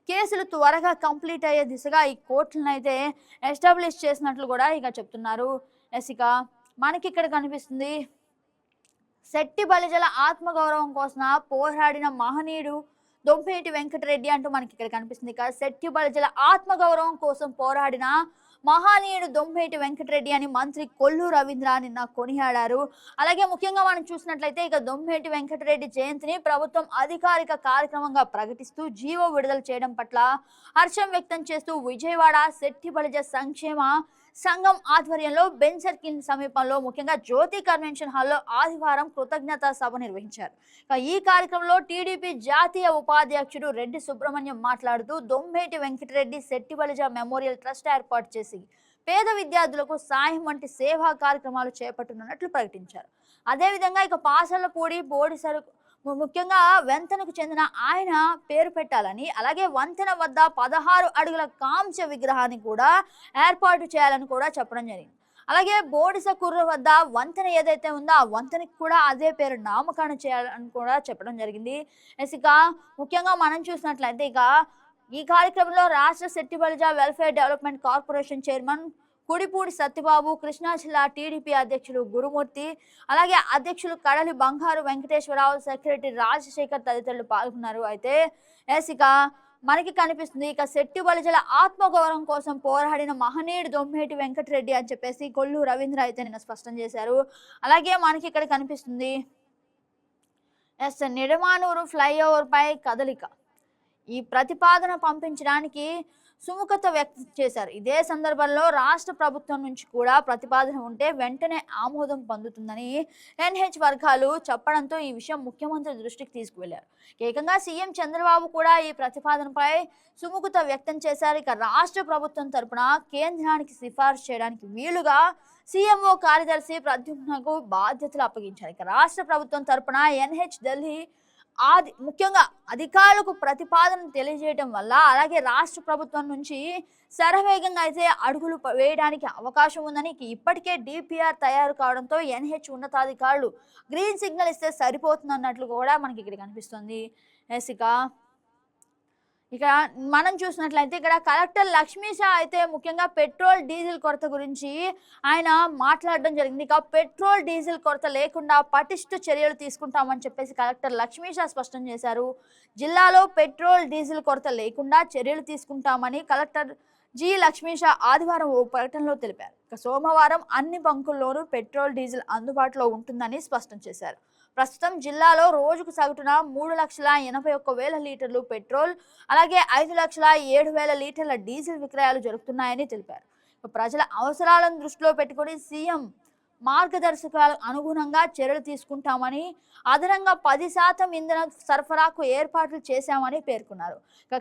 కేసులు త్వరగా కంప్లీట్ అయ్యే దిశగా ఈ కోర్టులను అయితే ఎస్టాబ్లిష్ చేసినట్లు కూడా ఇక చెప్తున్నారు. ఇక మనకి ఇక్కడ కనిపిస్తుంది శెట్టి బలిజల ఆత్మగౌరవం కోసం పోరాడిన మహనీయుడు దొంపేటి వెంకటరెడ్డి అంటూ మనకి ఇక్కడ కనిపిస్తుంది. ఇక శెట్టి బలిజల ఆత్మగౌరవం కోసం పోరాడిన మహానీయుడు దొంపేటి వెంకటరెడ్డి అని మంత్రి కొల్లు రవీంద్ర నిన్న కొనియాడారు. అలాగే ముఖ్యంగా మనం చూసినట్లయితే ఇక దొంపేటి వెంకటరెడ్డి జయంతిని ప్రభుత్వం అధికారిక కార్యక్రమంగా ప్రకటిస్తూ జీవో విడుదల చేయడం పట్ల హర్షం వ్యక్తం చేస్తూ విజయవాడ శెట్టి బలిజ సంక్షేమ సంఘం ఆధ్వర్యంలో బెంజ్ సర్కిల్ సమీపంలో ముఖ్యంగా జ్యోతి కన్వెన్షన్ హాల్లో ఆదివారం కృతజ్ఞతా సభ నిర్వహించారు. ఈ కార్యక్రమంలో టీడీపీ జాతీయ ఉపాధ్యక్షుడు రెడ్డి సుబ్రహ్మణ్యం మాట్లాడుతూ దొంపేటి వెంకటరెడ్డి శెట్టి బలిజ మెమోరియల్ ట్రస్ట్ ఏర్పాటు చేసి పేద విద్యార్థులకు సాయం వంటి సేవా కార్యక్రమాలు చేపట్టనున్నట్లు ప్రకటించారు. అదేవిధంగా ఇక పాసలపూడి బోడి సరుకు ముఖ్యంగా వంతెనకు చెందిన ఆయన పేరు పెట్టాలని, అలాగే వంతెన వద్ద 16 అడుగుల కాంస్య విగ్రహాన్ని కూడా ఏర్పాటు చేయాలని కూడా చెప్పడం జరిగింది. అలాగే బోడిస కుర్ర వద్ద వంతెన ఏదైతే ఉందో ఆ వంతెనకి కూడా అదే పేరు నామకరణం చేయాలని కూడా చెప్పడం జరిగింది. ఇక ముఖ్యంగా మనం చూసినట్లయితే ఇక ఈ కార్యక్రమంలో రాష్ట్ర Shetty Balija welfare development corporation chairman Kudipudi Satyababu, Krishna జిల్లా టీడీపీ అధ్యక్షులు గురుమూర్తి, అలాగే అధ్యక్షులు కడలి బంగారు వెంకటేశ్వరరావు, సెక్రటరీ రాజశేఖర్ తదితరులు పాల్గొన్నారు. అయితే ఇక మనకి కనిపిస్తుంది. ఇక శెట్టి బలిజల ఆత్మగౌరవం కోసం పోరాడిన మహనీయుడు దొమ్మేటి వెంకటరెడ్డి అని చెప్పేసి కొల్లు రవీంద్ర అయితే నిన్న స్పష్టం చేశారు. అలాగే మనకి ఇక్కడ కనిపిస్తుంది నిడమానూరు ఫ్లైఓవర్ పై కదలిక. ఈ ప్రతిపాదన పంపించడానికి సుముఖత వ్యక్తం చేశారు. ఇదే సందర్భంలో రాష్ట్ర ప్రభుత్వం నుంచి కూడా ప్రతిపాదన ఉంటే వెంటనే ఆమోదం పొందుతుందని ఎన్హెచ్ వర్గాలు చెప్పడంతో ఈ విషయం ముఖ్యమంత్రి దృష్టికి తీసుకువెళ్లారు. ఏకంగా సీఎం చంద్రబాబు కూడా ఈ ప్రతిపాదనపై సుముఖత వ్యక్తం చేశారు. ఇక రాష్ట్ర ప్రభుత్వం తరపున కేంద్రానికి సిఫార్సు చేయడానికి వీలుగా సీఎంఓ కార్యదర్శి ప్రద్యుమ్నకు బాధ్యతలు అప్పగించారు. ఇక రాష్ట్ర ప్రభుత్వం తరపున ఎన్హెచ్ ఢిల్లీ ముఖ్యంగా అధికారులకు ప్రతిపాదన తెలియజేయడం వల్ల అలాగే రాష్ట్ర ప్రభుత్వం నుంచి శరవేగంగా అయితే అడుగులు వేయడానికి అవకాశం ఉందని ఇప్పటికే డిపిఆర్ తయారు కావడంతో ఎన్హెచ్ ఉన్నతాధికారులు గ్రీన్ సిగ్నల్ ఇస్తే సరిపోతుందన్నట్లు కూడా మనకి ఇక్కడ కనిపిస్తుంది. ఇక మనం చూసినట్లయితే ఇక్కడ కలెక్టర్ లక్ష్మీ షా అయితే ముఖ్యంగా పెట్రోల్ డీజిల్ కొరత గురించి ఆయన మాట్లాడడం జరిగింది. ఇక పెట్రోల్ డీజిల్ కొరత లేకుండా పటిష్ట చర్యలు తీసుకుంటామని చెప్పేసి కలెక్టర్ లక్ష్మీ షా స్పష్టం చేశారు. జిల్లాలో పెట్రోల్ డీజిల్ కొరత లేకుండా చర్యలు తీసుకుంటామని కలెక్టర్ జి లక్ష్మీ షా ఆదివారం ఓ ప్రకటనలో తెలిపారు. ఇక సోమవారం అన్ని బంకుల్లోనూ పెట్రోల్ డీజిల్ అందుబాటులో ఉంటుందని స్పష్టం చేశారు. ప్రస్తుతం జిల్లాలో రోజుకు సగటున 3,81,000 లీటర్లు పెట్రోల్ అలాగే 5,07,000 లీటర్ల డీజిల్ విక్రయాలు జరుగుతున్నాయని తెలిపారు. ప్రజల అవసరాలను దృష్టిలో పెట్టుకుని సీఎం మార్గదర్శకాలకు అనుగుణంగా చర్యలు తీసుకుంటామని అదనంగా 10% ఇంధన సరఫరాకు ఏర్పాట్లు చేశామని పేర్కొన్నారు.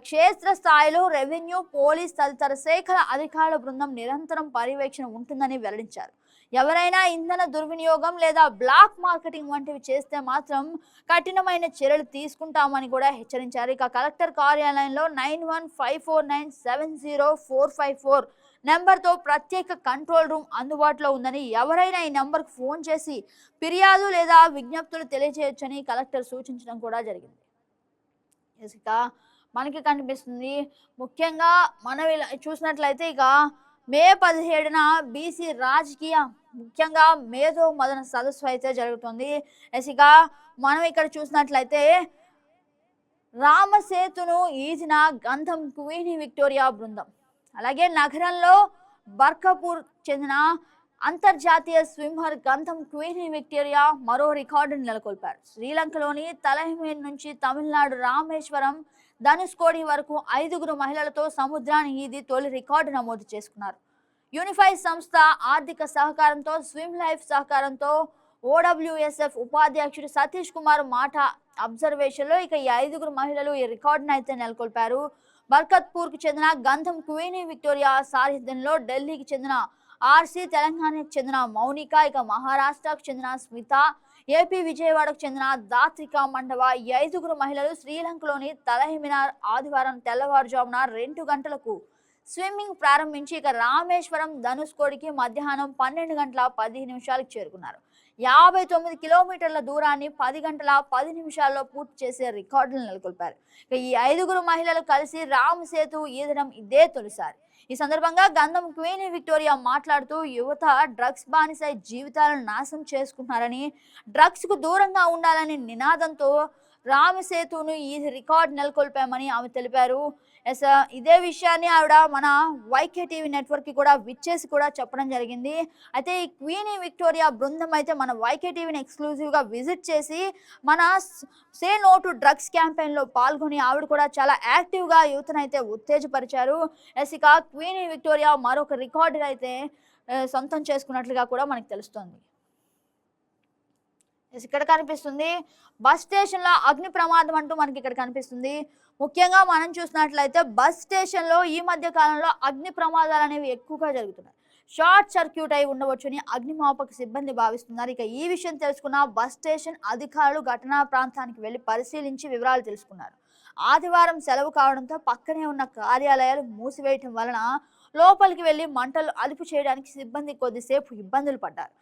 క్షేత్ర స్థాయిలో రెవెన్యూ, పోలీస్ తదితర శాఖల అధికారుల బృందం నిరంతరం పర్యవేక్షణ ఉంటుందని వెల్లడించారు. ఎవరైనా ఇంధన దుర్వినియోగం లేదా బ్లాక్ మార్కెటింగ్ వంటివి చేస్తే మాత్రం కఠినమైన చర్యలు తీసుకుంటామని కూడా హెచ్చరించారు. ఇక కలెక్టర్ కార్యాలయంలో 9154970454 నెంబర్తో ప్రత్యేక కంట్రోల్ రూమ్ అందుబాటులో ఉందని ఎవరైనా ఈ నెంబర్కు ఫోన్ చేసి ఫిర్యాదు లేదా విజ్ఞప్తులు తెలియజేయొచ్చని కలెక్టర్ సూచించడం కూడా జరిగింది. ఇక మనకి కనిపిస్తుంది ముఖ్యంగా మనం ఇలా చూసినట్లయితే ఇక మే 17న బీసీ రాజకీయ ముఖ్యంగా మేధో మదన సదస్సు అయితే జరుగుతుంది. ఇక మనం ఇక్కడ చూసినట్లయితే రామసేతును ఈదిన గంధం క్వీన్ విక్టోరియా బృందం అలాగే నగరంలో బర్కపూర్ చెందిన అంతర్జాతీయ స్విమ్మర్ గంధం క్వీన్ విక్టోరియా మరో రికార్డును నెలకొల్పారు. శ్రీలంకలోని తలైమేన్ నుంచి తమిళనాడు రామేశ్వరం ధనుష్కోడి వరకు 5 మహిళలతో సముద్రాన్ని ఈది తొలి రికార్డు నమోదు చేసుకున్నారు. యూనిఫై సంస్థ ఆర్థిక సహకారంతో స్విమ్ లైఫ్ సహకారంతో ఓడబ్ల్యూఎస్ఎఫ్ ఉపాధ్యక్షుడు సతీష్ కుమార్ మాట అబ్జర్వేషన్లో ఇక ఈ 5 మహిళలు ఈ రికార్డును అయితే నెలకొల్పారు. బర్కత్పూర్కు చెందిన గంధం క్వీన్ విక్టోరియా సారథ్యంలో ఢిల్లీకి చెందిన ఆర్సీ, తెలంగాణకు చెందిన మౌనిక, ఇక మహారాష్ట్రకు చెందిన స్మిత, ఏపీ విజయవాడకు చెందిన దాత్రిక మండవ ఈ 5 మహిళలు శ్రీలంకలోని తలైమినార్ ఆదివారం తెల్లవారుజామున 2 గంటలకు స్విమ్మింగ్ ప్రారంభించి ఇక రామేశ్వరం ధనుష్కోడికి మధ్యాహ్నం 12:10 చేరుకున్నారు. 59 కిలోమీటర్ల దూరాన్ని 10 గంటల 10 నిమిషాల్లో పూర్తి చేసే రికార్డులు నెలకొల్పారు. ఇక ఈ 5 మహిళలు కలిసి రామసేతు ఈదడం ఇదే తొలిసారి. ఈ సందర్భంగా గంధం క్వీన్ విక్టోరియా మాట్లాడుతూ యువత డ్రగ్స్ బానిసై జీవితాలను నాశనం చేసుకుంటున్నారని, డ్రగ్స్ కు దూరంగా ఉండాలని నినాదంతో రామసేతును ఈ రికార్డ్ నెలకొల్పామని ఆమె తెలిపారు. ఇదే విషయాన్ని ఆవిడ మన వైకే టీవీ నెట్వర్క్ కి కూడా విచ్చేసి కూడా చెప్పడం జరిగింది. అయితే ఈ క్వీన్ విక్టోరియా బృందం అయితే మన వైకే టీవీని ఎక్స్క్లూజివ్ గా విజిట్ చేసి మన say no to drugs campaign లో పాల్గొని ఆవిడ కూడా చాలా యాక్టివ్ గా యువతనైతే ఉత్తేజపరిచారు. ఇక క్వీన్ విక్టోరియా మరొక రికార్డు అయితే సొంతం చేసుకున్నట్లుగా కూడా మనకు తెలుస్తుంది. ఇక్కడ కనిపిస్తుంది బస్ స్టేషన్ లో అగ్ని ప్రమాదం అంటూ మనకి ఇక్కడ కనిపిస్తుంది. ముఖ్యంగా మనం చూసినట్లయితే బస్ స్టేషన్ లో ఈ మధ్య కాలంలో అగ్ని ప్రమాదాలు అనేవి ఎక్కువగా జరుగుతున్నాయి. షార్ట్ సర్క్యూట్ అయి ఉండవచ్చని అగ్నిమాపక సిబ్బంది భావిస్తున్నారు. ఇక ఈ విషయం తెలుసుకున్న బస్ స్టేషన్ అధికారులు ఘటనా ప్రాంతానికి వెళ్లి పరిశీలించి వివరాలు తెలుసుకున్నారు. ఆదివారం సెలవు కావడంతో పక్కనే ఉన్న కార్యాలయాలు మూసివేయటం వలన లోపలికి వెళ్లి మంటలు అదుపు చేయడానికి సిబ్బంది కొద్దిసేపు ఇబ్బందులు పడ్డారు.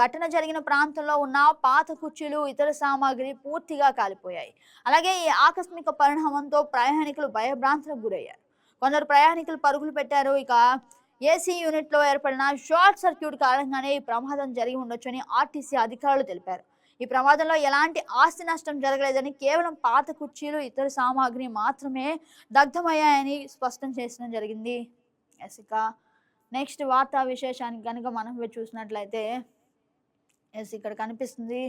ఘటన జరిగిన ప్రాంతంలో ఉన్న పాత కుర్చీలు, ఇతర సామాగ్రి పూర్తిగా కాలిపోయాయి. అలాగే ఈ ఆకస్మిక పరిణామంతో ప్రయాణికులు భయభ్రాంతులకు గురయ్యారు. కొందరు ప్రయాణికులు పరుగులు పెట్టారు. ఇక ఏసీ యూనిట్ లో ఏర్పడిన షార్ట్ సర్క్యూట్ కారణంగానే ఈ ప్రమాదం జరిగి ఉండొచ్చని ఆర్టీసీ అధికారులు తెలిపారు. ఈ ప్రమాదంలో ఎలాంటి ఆస్తి నష్టం జరగలేదని, కేవలం పాత కుర్చీలు, ఇతర సామాగ్రి మాత్రమే దగ్ధమయ్యాయని స్పష్టం చేసడం జరిగింది. ఇక నెక్స్ట్ వార్తా విశేషానికి కనుక మనం చూసినట్లయితే ఇక్కడ కనిపిస్తుంది.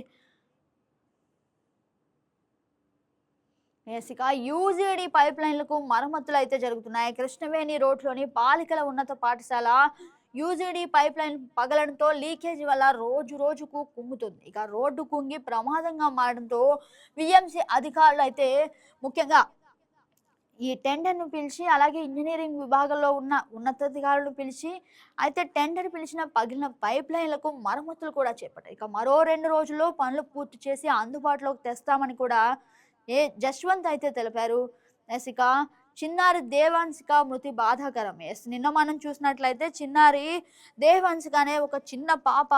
ఇక యూజీడీ పైప్ లైన్లకు మరమ్మతులు అయితే జరుగుతున్నాయి. కృష్ణవేణి రోడ్లోని బాలికల ఉన్నత పాఠశాల యూజీడీ పైప్ లైన్ పగలడంతో లీకేజీ వల్ల రోజు రోజుకు కుంగుతుంది. ఇక రోడ్డు కుంగి ప్రమాదంగా మారడంతో విఎంసీ అధికారులు అయితే ముఖ్యంగా ఈ టెండర్ను పిలిచి, అలాగే ఇంజనీరింగ్ విభాగంలో ఉన్న ఉన్నతాధికారులను పిలిచి అయితే టెండర్ పిలిచిన పగిలిన పైప్ లైన్లకు మరమ్మతులు కూడా చేపట్టారు. ఇక మరో 2 రోజుల్లో పనులు పూర్తి చేసి అందుబాటులోకి తెస్తామని కూడా జశ్వంత్ అయితే తెలిపారు. ఇక చిన్నారి దేవాంశిక మృతి బాధాకరం. నిన్న మనం చూసినట్లయితే చిన్నారి దేవాంశిక అనే ఒక చిన్న పాప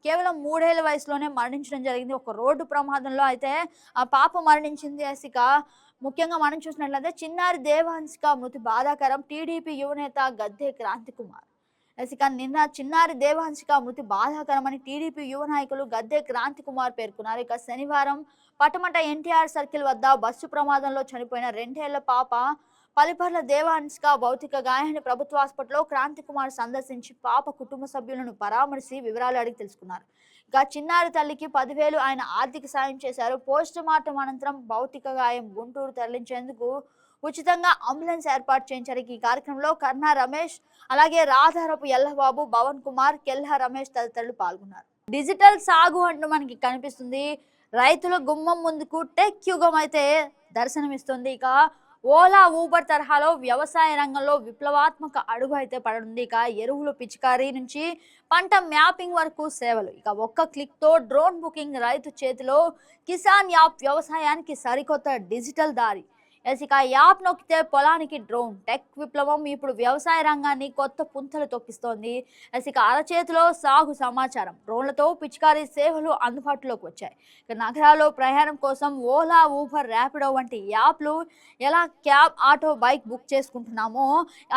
కేవలం 3 ఏళ్ల వయసులోనే మరణించడం జరిగింది. ఒక రోడ్డు ప్రమాదంలో అయితే ఆ పాప మరణించింది. ఇక ముఖ్యంగా మనం చూసినట్లయితే చిన్నారి దేవాంశిక మృతి బాధాకరం. టీడీపీ యువనేత గద్దె క్రాంతి కుమార్. ఇక నిన్న చిన్నారి దేవాంశిక మృతి బాధాకరం అని టీడీపీ యువ నాయకులు గద్దె క్రాంతి కుమార్ పేర్కొన్నారు. ఇక శనివారం పటమట ఎన్టీఆర్ సర్కిల్ వద్ద బస్సు ప్రమాదంలో చనిపోయిన 2 ఏళ్ల పాప పలిపర్ల దేవాంశిక భౌతిక గాయాన్ని ప్రభుత్వ హాస్పిటల్లో క్రాంతి కుమార్ సందర్శించి పాప కుటుంబ సభ్యులను పరామర్శి వివరాలు అడిగి తెలుసుకున్నారు. ఇక చిన్నారి తల్లికి 10,000 ఆయన ఆర్థిక సాయం చేశారు. పోస్ట్ మార్టం అనంతరం భౌతిక గాయం గుంటూరు తరలించేందుకు ఉచితంగా అంబులెన్స్ ఏర్పాటు చేయించారు. ఈ కార్యక్రమంలో కర్ణా రమేష్, అలాగే రాధారపు ఎల్లబాబు, భవన్ కుమార్, కెల్హ రమేష్ తదితరులు పాల్గొన్నారు. డిజిటల్ సాగు అంటూ మనకి కనిపిస్తుంది. రైతుల గుమ్మం ముందుకు టెక్ యుగం అయితే దర్శనమిస్తుంది. ఇక ఓలా, ఊబర్ తరహాలో వ్యవసాయ రంగంలో విప్లవాత్మక అడుగు అయితే పడనుంది. ఇక ఎరువులు పిచికారీ నుంచి పంట మ్యాపింగ్ వరకు సేవలు. ఇక ఒక్క క్లిక్తో డ్రోన్ బుకింగ్, రైతు చేతిలో కిసాన్ యాప్, వ్యవసాయానికి సరికొత్త డిజిటల్ దారి. ఇక యాప్ నొక్కితే పొలానికి డ్రోన్. టెక్ విప్లవం ఇప్పుడు వ్యవసాయ రంగాన్ని కొత్త పుంతలు తొక్కిస్తోంది. ఇక అరచేతిలో సాగు సమాచారం, డ్రోన్లతో పిచికారీ సేవలు అందుబాటులోకి వచ్చాయి. ఇక నగరాల్లో ప్రయాణం కోసం ఓలా, ఊబర్, ర్యాపిడో వంటి యాప్లు ఎలా క్యాబ్, ఆటో, బైక్ బుక్ చేసుకుంటున్నామో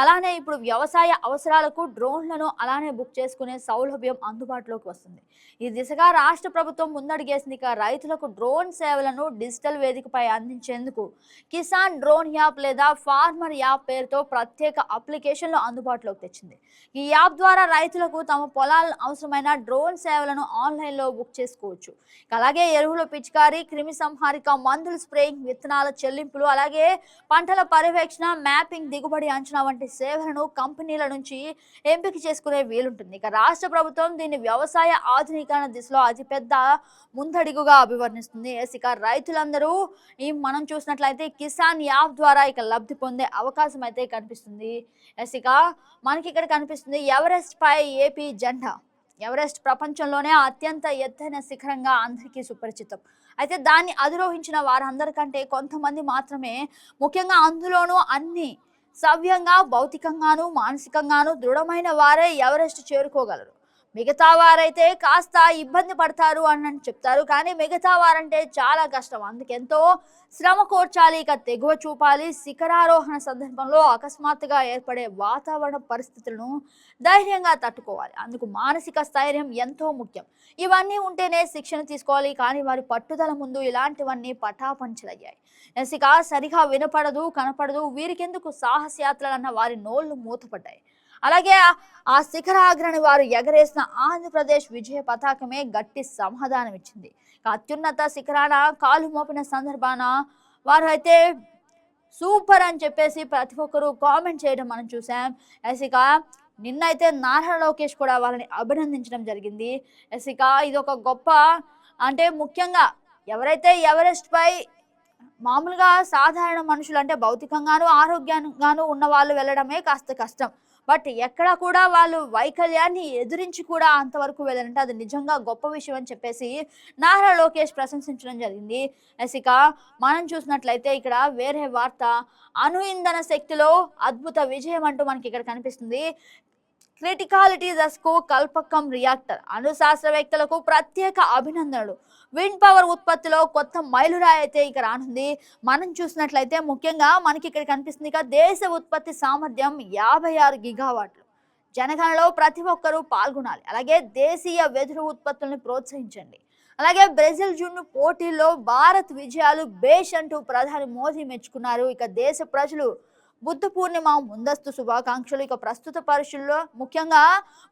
అలానే ఇప్పుడు వ్యవసాయ అవసరాలకు డ్రోన్లను అలానే బుక్ చేసుకునే సౌలభ్యం అందుబాటులోకి వస్తుంది. ఈ దిశగా రాష్ట్ర ప్రభుత్వం ముందడుగేసింది. ఇక రైతులకు డ్రోన్ సేవలను డిజిటల్ వేదికపై అందించేందుకు కిసాన్ డ్రోన్ యాప్ లేదా ఫార్మర్ యాప్ పేరుతో ప్రత్యేక అప్లికేషన్లు అందుబాటులోకి తెచ్చింది. ఈ యాప్ ద్వారా రైతులకు తమ పొలాలకు అవసరమైన డ్రోన్ సేవలను ఆన్లైన్లో బుక్ చేసుకోవచ్చు. అలాగే ఎరువుల పిచికారీ, క్రిమి సంహారిక మందులు స్ప్రేయింగ్, విత్తనాల చెల్లింపులు, అలాగే పంటల పర్యవేక్షణ, మ్యాపింగ్, దిగుబడి అంచనా వంటి సేవలను కంపెనీల నుంచి ఎంపిక చేసుకునే వీలుంటుంది. ఇక రాష్ట్ర ప్రభుత్వం దీన్ని వ్యవసాయ ఆధునీకరణ దిశలో అతిపెద్ద ముందడుగుగా అభివర్ణిస్తుంది. ఇక రైతులందరూ మనం చూసినట్లయితే కిసాన్ యాప్ ద్వారా ఇక లబ్ధి పొందే అవకాశం అయితే కనిపిస్తుంది. ఇక మనకి ఇక్కడ కనిపిస్తుంది ఎవరెస్ట్ పై ఏపీ జెండా. ఎవరెస్ట్ ప్రపంచంలోనే అత్యంత ఎత్తైన శిఖరంగా అందరికీ సుపరిచితం. అయితే దాన్ని అధిరోహించిన వారందరికంటే కొంతమంది మాత్రమే, ముఖ్యంగా అందులోనూ అన్ని సవ్యంగా భౌతికంగాను మానసికంగాను దృఢమైన వారే ఎవరెస్ట్ చేరుకోగలరు. మిగతా వారైతే కాస్త ఇబ్బంది పడతారు అని చెప్తారు. కానీ మిగతా వారంటే చాలా కష్టం, అందుకెంతో శ్రమ కోర్చాలి, ఇక తెగువ చూపాలి. శిఖరారోహణ సందర్భంలో అకస్మాత్తుగా ఏర్పడే వాతావరణ పరిస్థితులను ధైర్యంగా తట్టుకోవాలి. అందుకు మానసిక స్థైర్యం ఎంతో ముఖ్యం. ఇవన్నీ ఉంటేనే శిక్షణ తీసుకోవాలి. కానీ వారి పట్టుదల ముందు ఇలాంటివన్నీ పటాపంచలయ్యాయి. ఇక సరిగా వినపడదు, కనపడదు, వీరికెందుకు సాహసయాత్రలన్న వారి నోళ్లు మూతపడ్డాయి. అలాగే ఆ శిఖరాగ్రని వారు ఎగరేసిన ఆంధ్రప్రదేశ్ విజయ పతాకమే గట్టి సమాధానం ఇచ్చింది. అత్యున్నత శిఖరాన కాలు మోపిన సందర్భాన వారు అయితే సూపర్ అని చెప్పేసి ప్రతి ఒక్కరు కామెంట్ చేయడం మనం చూసాం. ఇక నిన్నైతే నారా లోకేష్ కూడా వాళ్ళని అభినందించడం జరిగింది. ఇక ఇది ఒక గొప్ప, అంటే ముఖ్యంగా ఎవరైతే ఎవరెస్ట్ పై మామూలుగా సాధారణ మనుషులు, అంటే భౌతికంగాను ఆరోగ్యంగాను ఉన్న వాళ్ళు వెళ్ళడమే కాస్త కష్టం. బట్ ఎక్కడ కూడా వాళ్ళు వైకల్యాన్ని ఎదురించి కూడా అంతవరకు వెళ్ళాలంటే అది నిజంగా గొప్ప విషయం అని చెప్పేసి నారా లోకేష్ ప్రశంసించడం జరిగింది. ఇక మనం చూసినట్లయితే ఇక్కడ వేరే వార్త, అణు ఇంధన శక్తిలో అద్భుత విజయం అంటూ మనకి ఇక్కడ కనిపిస్తుంది. క్రిటికాలిటీ దశకు కల్పకం రియాక్టర్, అణు శాస్త్రవేత్తలకు ప్రత్యేక అభినందనలు. విండ్ పవర్ ఉత్పత్తిలో కొత్త మైలురాయి అయితే ఇక రానుంది. మనం చూసినట్లయితే ముఖ్యంగా మనకి ఇక్కడ కనిపిస్తుంది ఇక దేశ ఉత్పత్తి సామర్థ్యం 56 గిగావాట్లు. జనగణలో ప్రతి ఒక్కరూ పాల్గొనాలి. అలాగే దేశీయ వెదురు ఉత్పత్తులను ప్రోత్సహించండి. అలాగే బ్రెజిల్ జున్ను పోటీల్లో భారత్ విజయాలు బేష్ అంటూ ప్రధాని మోదీ మెచ్చుకున్నారు. ఇక దేశ ప్రజలు బుద్ధ పూర్ణిమ ముందస్తు శుభాకాంక్షలు. ఇక ప్రస్తుత పరిస్థితుల్లో ముఖ్యంగా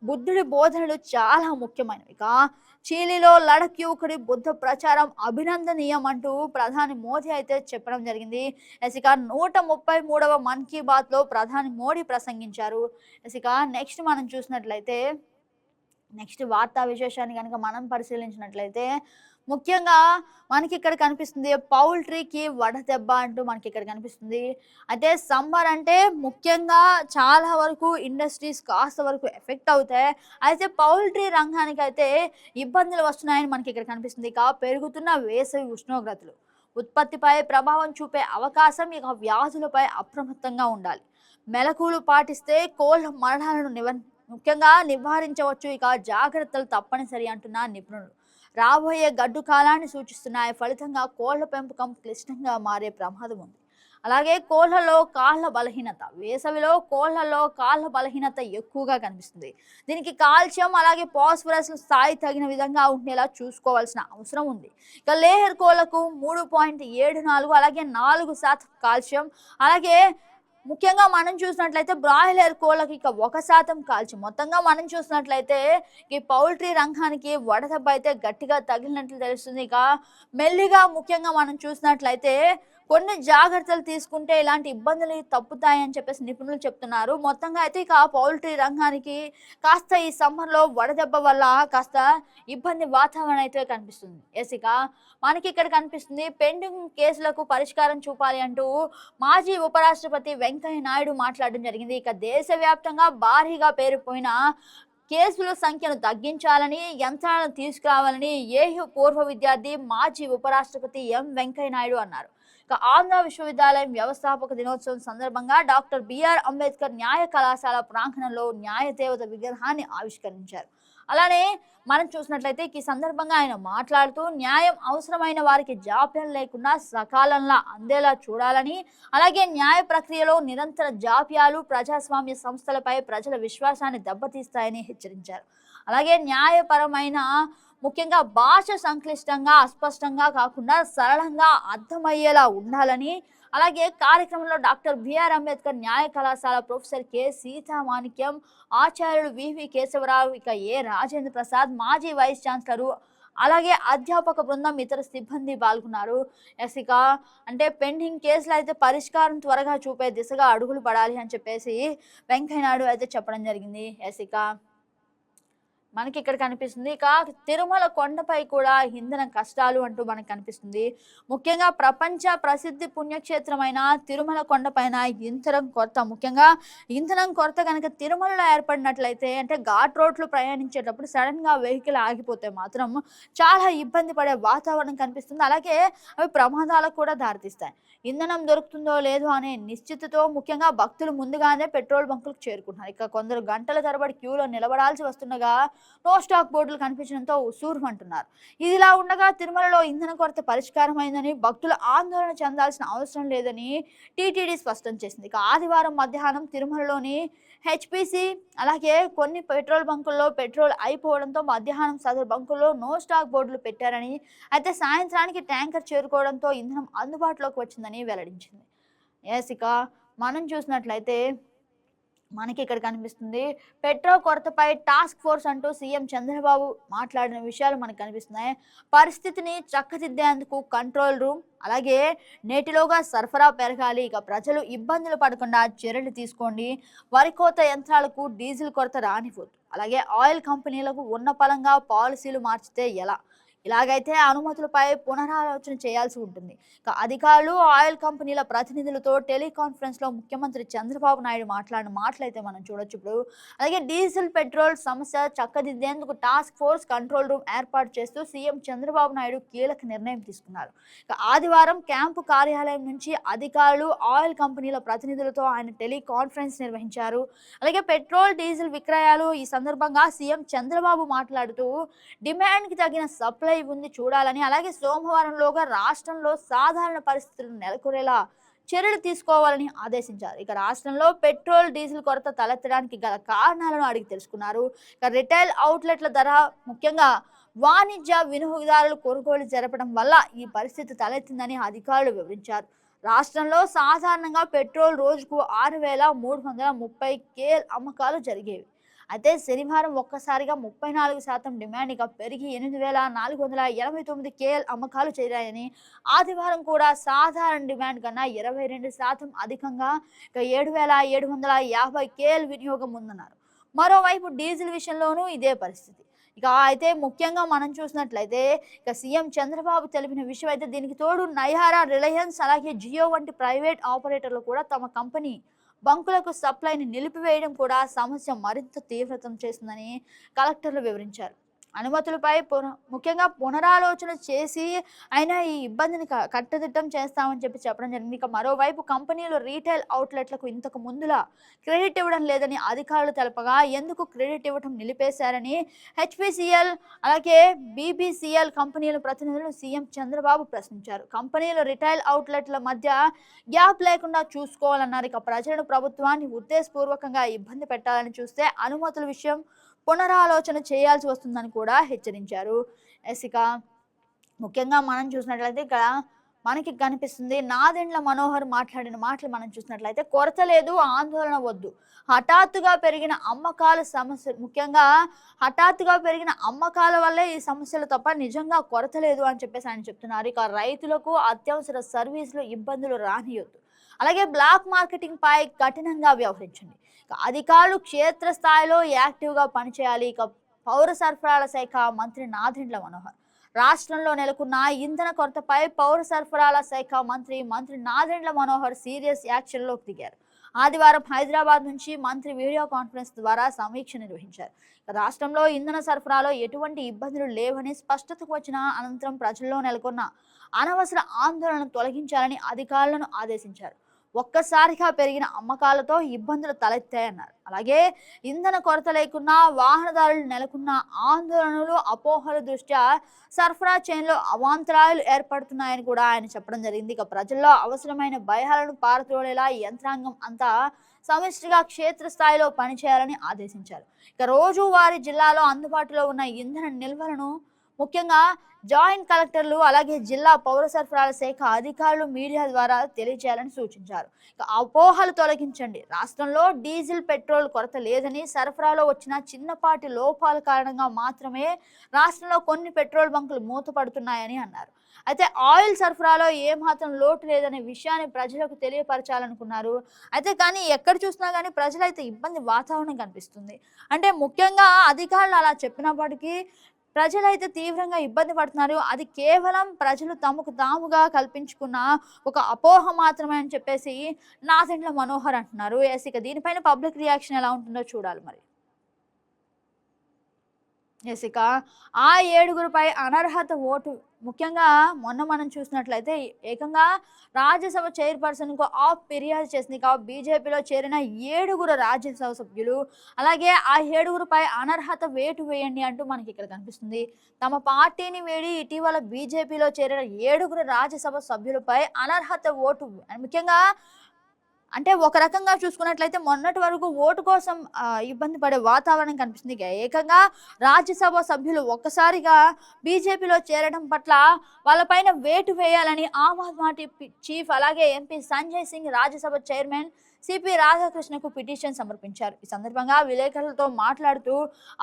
బుద్ధుడి బోధనలు చాలా ముఖ్యమైనవి. ఇక చీలీలో లడక్ యువకుడి బుద్ధ ప్రచారం అభినందనీయం అంటూ ప్రధాని మోదీ అయితే చెప్పడం జరిగింది. ఇక 133వ మన్ కీ బాత్ లో ప్రధాని మోడీ ప్రసంగించారు. ఇక నెక్స్ట్ మనం చూసినట్లయితే నెక్స్ట్ వార్తా విశేషాన్ని కనుక మనం పరిశీలించినట్లయితే ముఖ్యంగా మనకి ఇక్కడ కనిపిస్తుంది పౌల్ట్రీకి వడదెబ్బ అంటూ మనకి ఇక్కడ కనిపిస్తుంది. అయితే సమ్మర్ అంటే ముఖ్యంగా చాలా వరకు ఇండస్ట్రీస్ కాస్త వరకు ఎఫెక్ట్ అవుతాయి. అయితే పౌల్ట్రీ రంగానికి అయితే ఇబ్బందులు వస్తున్నాయని మనకి ఇక్కడ కనిపిస్తుంది. ఇక పెరుగుతున్న వేసవి ఉష్ణోగ్రతలు ఉత్పత్తిపై ప్రభావం చూపే అవకాశం, ఇక వ్యాధులపై అప్రమత్తంగా ఉండాలి. మెలకువలు పాటిస్తే కోళ్ళ మరణాలను ముఖ్యంగా నివారించవచ్చు. ఇక జాగ్రత్తలు తప్పనిసరి అంటున్న నిపుణులు రాబోయే గడ్డు కాలాన్ని సూచిస్తున్నాయి. ఫలితంగా కోళ్ల పెంపకం క్లిష్టంగా మారే ప్రమాదం ఉంది. అలాగే కోళ్లలో కాళ్ళ బలహీనత, వేసవిలో కోళ్లలో కాళ్ళ బలహీనత ఎక్కువగా కనిపిస్తుంది. దీనికి కాల్షియం అలాగే ఫాస్ఫరస్ స్థాయి తగిన విధంగా ఉండేలా చూసుకోవాల్సిన అవసరం ఉంది. ఇక లేయర్ కోళ్లకు 3.74 అలాగే 4% కాల్షియం, అలాగే ముఖ్యంగా మనం చూసినట్లయితే బ్రాయిలర్ కోళ్ళకి ఇక 1% కాల్చి. మొత్తంగా మనం చూసినట్లయితే ఈ పౌల్ట్రీ రంగానికి వడదెబ్బ అయితే గట్టిగా తగిలినట్లు తెలుస్తుంది. ఇక మెల్లిగా ముఖ్యంగా మనం చూసినట్లయితే కొన్ని జాగ్రత్తలు తీసుకుంటే ఇలాంటి ఇబ్బందులు తప్పుతాయని చెప్పేసి నిపుణులు చెప్తున్నారు. మొత్తంగా అయితే ఇక పౌల్ట్రీ రంగానికి కాస్త ఈ సమ్మర్లో వడదెబ్బ వల్ల కాస్త ఇబ్బంది వాతావరణం అయితే కనిపిస్తుంది. ఇక మనకి ఇక్కడ కనిపిస్తుంది పెండింగ్ కేసులకు పరిష్కారం చూపాలి అంటూ మాజీ ఉపరాష్ట్రపతి వెంకయ్య నాయుడు మాట్లాడడం జరిగింది. ఇక దేశవ్యాప్తంగా భారీగా పేరుపోయిన కేసుల సంఖ్యను తగ్గించాలని, యంత్రాలను తీసుకురావాలని ఏయూ పూర్వ విద్యార్థి మాజీ ఉపరాష్ట్రపతి వెంకయ్య నాయుడు అన్నారు. ఇక ఆంధ్ర విశ్వవిద్యాలయం వ్యవస్థాపక దినోత్సవం సందర్భంగా డాక్టర్ బిఆర్ అంబేద్కర్ న్యాయ కళాశాల ప్రాంగణంలో న్యాయ దేవత విగ్రహాన్ని ఆవిష్కరించారు. అలానే మనం చూసినట్లయితే ఈ సందర్భంగా ఆయన మాట్లాడుతూ న్యాయం అవసరమైన వారికి జాప్యం లేకుండా సకాలంలో అందేలా చూడాలని, అలాగే న్యాయ ప్రక్రియలో నిరంతర జాప్యాలు ప్రజాస్వామ్య సంస్థలపై ప్రజల విశ్వాసాన్ని దెబ్బతీస్తాయని హెచ్చరించారు. అలాగే న్యాయపరమైన ముఖ్యంగా భాష సంక్లిష్టంగా అస్పష్టంగా కాకుండా సరళంగా అర్థమయ్యేలా ఉండాలని, అలాగే కార్యక్రమంలో డాక్టర్ బిఆర్ అంబేద్కర్ న్యాయ కళాశాల ప్రొఫెసర్ కె సీతామాణిక్యం, ఆచార్యులు వివి కేశవరావు, ఇక రాజేంద్ర ప్రసాద్, మాజీ వైస్ ఛాన్సలర్, అలాగే అధ్యాపక బృందం, ఇతర సిబ్బంది పాల్గొన్నారు. ఇక అంటే పెండింగ్ కేసులు అయితే పరిష్కారం త్వరగా చూపే దిశగా అడుగులు పడాలి అని చెప్పేసి వెంకయ్య నాయుడు అయితే చెప్పడం జరిగింది. ఇక మనకి ఇక్కడ కనిపిస్తుంది ఇక తిరుమల కొండపై కూడా ఇంధన కష్టాలు అంటూ మనకు కనిపిస్తుంది. ముఖ్యంగా ప్రపంచ ప్రసిద్ధి పుణ్యక్షేత్రమైన తిరుమల కొండపైన ఇంధనం కొరత, ముఖ్యంగా ఇంధనం కొరత కనుక తిరుమలలో ఏర్పడినట్లయితే అంటే ఘాట్ రోడ్లు ప్రయాణించేటప్పుడు సడన్ గా వెహికల్ ఆగిపోతే మాత్రం చాలా ఇబ్బంది పడే వాతావరణం కనిపిస్తుంది. అలాగే అవి ప్రమాదాలకు కూడా దారితీస్తాయి. ఇంధనం దొరుకుతుందో లేదో అనే నిశ్చితతో ముఖ్యంగా భక్తులు ముందుగానే పెట్రోల్ బంకులకు చేరుకుంటున్నారు. ఇక కొందరు గంటల తరబడి క్యూలో నిలబడాల్సి వస్తుండగా నో స్టాక్ బోర్డులు కనిపించడంతో ఉసూరుమంటున్నారు. ఇదిలా ఉండగా తిరుమలలో ఇంధన కొరత పరిష్కారం అయిందని, భక్తులు ఆందోళన చెందాల్సిన అవసరం లేదని టీటీడీ స్పష్టం చేసింది. ఇక ఆదివారం మధ్యాహ్నం తిరుమలలోని హెచ్పిసి అలాగే కొన్ని పెట్రోల్ బంకుల్లో పెట్రోల్ అయిపోవడంతో మధ్యాహ్నం సదరు బంకుల్లో నో స్టాక్ బోర్డులు పెట్టారని, అయితే సాయంత్రానికి ట్యాంకర్ చేరుకోవడంతో ఇంధనం అందుబాటులోకి వచ్చిందని వెల్లడించింది. ఇక మనం చూసినట్లయితే మనకి ఇక్కడ కనిపిస్తుంది పెట్రోల్ కొరతపై టాస్క్ ఫోర్స్ అంటూ సీఎం చంద్రబాబు మాట్లాడిన విషయాలు మనకు కనిపిస్తున్నాయి. పరిస్థితిని చక్కదిద్దేందుకు కంట్రోల్ రూమ్, అలాగే నేటిలోగా సరఫరా పెరగాలి, ఇక ప్రజలు ఇబ్బందులు పడకుండా చర్యలు తీసుకోండి, వరి కోత యంత్రాలకు డీజిల్ కొరత రానివ్వద్దు, అలాగే ఆయిల్ కంపెనీలకు ఉన్న పలంగా పాలసీలు మార్చితే ఎలా, ఇలాగైతే అనుమతులపై పునరాలోచన చేయాల్సి ఉంటుంది. ఇక అధికారులు ఆయిల్ కంపెనీల ప్రతినిధులతో టెలికాన్ఫరెన్స్ లో ముఖ్యమంత్రి చంద్రబాబు నాయుడు మాట్లాడిన మాటలైతే మనం చూడొచ్చు ఇప్పుడు. అలాగే డీజిల్ పెట్రోల్ సమస్య చక్కదిద్దేందుకు టాస్క్ ఫోర్స్ కంట్రోల్ రూమ్ ఏర్పాటు చేస్తూ సీఎం చంద్రబాబు నాయుడు కీలక నిర్ణయం తీసుకున్నారు. ఇక ఆదివారం క్యాంపు కార్యాలయం నుంచి అధికారులు ఆయిల్ కంపెనీల ప్రతినిధులతో ఆయన టెలికాన్ఫరెన్స్ నిర్వహించారు. అలాగే పెట్రోల్ డీజిల్ విక్రయాలు ఈ సందర్భంగా సీఎం చంద్రబాబు మాట్లాడుతూ డిమాండ్ కి తగిన సప్లై ఉంది చూడాలని, అలాగే సోమవారంలోగా రాష్ట్రంలో సాధారణ పరిస్థితులు నెలకొనేలా చర్యలు తీసుకోవాలని ఆదేశించారు. ఇక రాష్ట్రంలో పెట్రోల్ డీజిల్ కొరత తలెత్తడానికి గల కారణాలను అడిగి తెలుసుకున్నారు. ఇక రిటైల్ అవుట్లెట్ల ధర ముఖ్యంగా వాణిజ్య వినియోగదారులు కొనుగోలు జరపడం వల్ల ఈ పరిస్థితి తలెత్తిందని అధికారులు వివరించారు. రాష్ట్రంలో సాధారణంగా పెట్రోల్ రోజుకు 6,330 కేల్ అమ్మకాలు జరిగేవి. అయితే శనివారం ఒక్కసారిగా 34% డిమాండ్ ఇక పెరిగి 8,489 కేఎల్ అమ్మకాలు చేరాయని, ఆదివారం కూడా సాధారణ డిమాండ్ కన్నా 22% అధికంగా ఇక 7,750 కేఎల్ వినియోగం ఉందన్నారు. మరోవైపు డీజిల్ విషయంలోనూ ఇదే పరిస్థితి. ఇక అయితే ముఖ్యంగా మనం చూసినట్లయితే ఇక సీఎం చంద్రబాబు తెలిపిన విషయం అయితే దీనికి తోడు నయారా, రిలయన్స్ అలాగే జియో వంటి ప్రైవేట్ ఆపరేటర్లు కూడా తమ కంపెనీ బంకులకు సప్లైని నిలిపివేయడం కూడా సమస్య మరింత తీవ్రతం చేస్తుందని కలెక్టర్లు వివరించారు. అనుమతులపై ముఖ్యంగా పునరాలోచన చేసి అయినా ఈ ఇబ్బందిని కట్టుదిట్టం చేస్తామని చెప్పడం జరిగింది. ఇక మరోవైపు కంపెనీలు రీటైల్ అవుట్లెట్లకు ఇంతకు ముందులా క్రెడిట్ ఇవ్వడం లేదని అధికారులు తెలపగా ఎందుకు క్రెడిట్ ఇవ్వడం నిలిపేశారని హెచ్పిసిఎల్ అలాగే బీబీసీఎల్ కంపెనీల ప్రతినిధులు సీఎం చంద్రబాబు ప్రశ్నించారు. కంపెనీలు రిటైల్ అవుట్లెట్ల మధ్య గ్యాప్ లేకుండా చూసుకోవాలన్నారు. ఇక ప్రజలను ప్రభుత్వాన్ని ఉద్దేశపూర్వకంగా ఇబ్బంది పెట్టాలని చూస్తే అనుమతుల విషయం పునరాలోచన చేయాల్సి వస్తుందని కూడా హెచ్చరించారు. ఇక ముఖ్యంగా మనం చూసినట్లయితే ఇక్కడ మనకి కనిపిస్తుంది నాదెండ్ల మనోహర్ మాట్లాడిన మాటలు మనం చూసినట్లయితే కొరత లేదు, ఆందోళన వద్దు, హఠాత్తుగా పెరిగిన అమ్మకాల సమస్య, ముఖ్యంగా హఠాత్తుగా పెరిగిన అమ్మకాల వల్లే ఈ సమస్యలు తప్ప నిజంగా కొరత లేదు అని చెప్పేసి ఆయన చెప్తున్నారు. ఇక రైతులకు అత్యవసర సర్వీసులు ఇబ్బందులు రానియొద్దు, అలాగే బ్లాక్ మార్కెటింగ్ పై కఠినంగా వ్యవహరించండి. అధికారులు క్షేత్రస్థాయిలో యాక్టివ్గా పనిచేయాలి. ఇక పౌర సరఫరాల శాఖ మంత్రి నాదెండ్ల మనోహర్ రాష్ట్రంలో నెలకొన్న ఇంధన కొరతపై పౌర సరఫరాల శాఖ మంత్రి నాదెండ్ల మనోహర్ సీరియస్ యాక్షన్లోకి దిగారు. ఆదివారం హైదరాబాద్ నుంచి మంత్రి వీడియో కాన్ఫరెన్స్ ద్వారా సమీక్ష నిర్వహించారు. రాష్ట్రంలో ఇంధన సరఫరాలో ఎటువంటి ఇబ్బందులు లేవని స్పష్టతకు వచ్చిన అనంతరం ప్రజల్లో నెలకొన్న అనవసర ఆందోళనను తొలగించాలని అధికారులను ఆదేశించారు. ఒక్కసారిగా పెరిగిన అమ్మకాలతో ఇబ్బందులు తలెత్తాయన్నారు. అలాగే ఇంధన కొరత లేకున్నా వాహనదారులు నెలకొన్న ఆందోళనలు, అపోహల దృష్ట్యా సరఫరా చైన్లో అవాంతరాలు ఏర్పడుతున్నాయని కూడా ఆయన చెప్పడం జరిగింది. ఇక ప్రజల్లో అవసరమైన భయాలను పారద్రోలేలా యంత్రాంగం అంతా సమిష్టిగా క్షేత్రస్థాయిలో పనిచేయాలని ఆదేశించారు. ఇక రోజువారీ జిల్లాలో అందుబాటులో ఉన్న ఇంధన నిల్వలను ముఖ్యంగా జాయింట్ కలెక్టర్లు అలాగే జిల్లా పౌర సరఫరాల శాఖ అధికారులు మీడియా ద్వారా తెలియజేయాలని సూచించారు. అపోహలు తొలగించండి, రాష్ట్రంలో డీజిల్, పెట్రోల్ కొరత లేదని, సరఫరాలో వచ్చిన చిన్నపాటి లోపాల కారణంగా మాత్రమే రాష్ట్రంలో కొన్ని పెట్రోల్ బంకులు మూతపడుతున్నాయని అన్నారు. అయితే ఆయిల్ సరఫరాలో ఏమాత్రం లోటు లేదనే విషయాన్ని ప్రజలకు తెలియపరచాలనుకున్నారు. అయితే కానీ ఎక్కడ చూసినా కానీ ప్రజలైతే ఇబ్బంది వాతావరణం కనిపిస్తుంది. అంటే ముఖ్యంగా అధికారులు అలా చెప్పినప్పటికీ ప్రజలైతే తీవ్రంగా ఇబ్బంది పడుతున్నారు. అది కేవలం ప్రజలు తమకు తాముగా కల్పించుకున్న ఒక అపోహ మాత్రమే అని చెప్పేసి నాదెండ్ల మనోహర్ అంటున్నారు. ఇక దీనిపైన పబ్లిక్ రియాక్షన్ ఎలా ఉంటుందో చూడాలి మరి. ఇక ఆ 7గురిపై అనర్హత ఓటు, ముఖ్యంగా మొన్న మనం చూసినట్లయితే ఏకంగా రాజ్యసభ చైర్పర్సన్కు ఆఫ్ ఫిర్యాదు చేసింది. బీజేపీలో చేరిన 7గురు రాజ్యసభ సభ్యులు అలాగే ఆ 7గురిపై అనర్హత వేటు వేయండి అంటూ మనకి ఇక్కడ కనిపిస్తుంది. తమ పార్టీని వేడి ఇటీవల బీజేపీలో చేరిన 7గురు రాజ్యసభ సభ్యులపై అనర్హత ఓటు, ముఖ్యంగా అంటే ఒక రకంగా చూసుకున్నట్లయితే మొన్నటి వరకు ఓటు కోసం ఇబ్బంది పడే వాతావరణం కనిపిస్తుంది. ఏకంగా రాజ్యసభ సభ్యులు ఒక్కసారిగా బీజేపీలో చేరడం పట్ల వాళ్ళపైన వేటు వేయాలని ఆమ్ ఆద్మీ పార్టీ చీఫ్ అలాగే MP Sanjay Singh Rajya Sabha chairman CP రాధాకృష్ణకు పిటిషన్ సమర్పించారు. ఈ సందర్భంగా విలేకరులతో మాట్లాడుతూ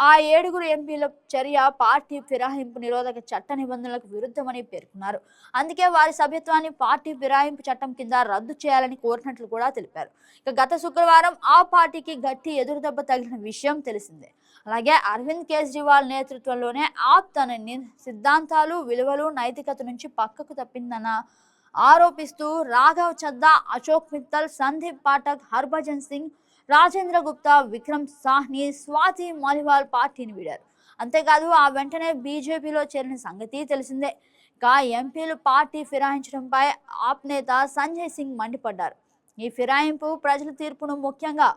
ఆ 7గురు ఎంపీల చర్య పార్టీ ఫిరాయింపు నిరోధక చట్ట నిబంధనలకు విరుద్ధమని పేర్కొన్నారు. అందుకే వారి సభ్యత్వాన్ని పార్టీ ఫిరాయింపు చట్టం కింద రద్దు చేయాలని కోరినట్లు కూడా తెలిపారు. ఇక గత శుక్రవారం ఆ పార్టీకి గట్టి ఎదురుదెబ్బ తగిలిన విషయం తెలిసిందే. అలాగే అరవింద్ కేజ్రీవాల్ నేతృత్వంలోనే ఆప్ తన సిద్ధాంతాలు, విలువలు, నైతికత నుంచి పక్కకు తప్పిందన్న ఆరోపిస్తూ రాఘవ్ చద్దా, అశోక్ మిత్తల్, సందీప్ పాఠక్, హర్భజన్ సింగ్, రాజేంద్ర గుప్తా, విక్రమ్ సాహ్ని, స్వాతి మాలివాల్ పార్టీని వీడారు. అంతేకాదు ఆ వెంటనే బీజేపీలో చేరిన సంగతి తెలిసిందే. ఎంపీలు పార్టీ ఫిరాయించడంపై ఆప్ నేత సంజయ్ సింగ్ మండిపడ్డారు. ఈ ఫిరాయింపు ప్రజల తీర్పును, ముఖ్యంగా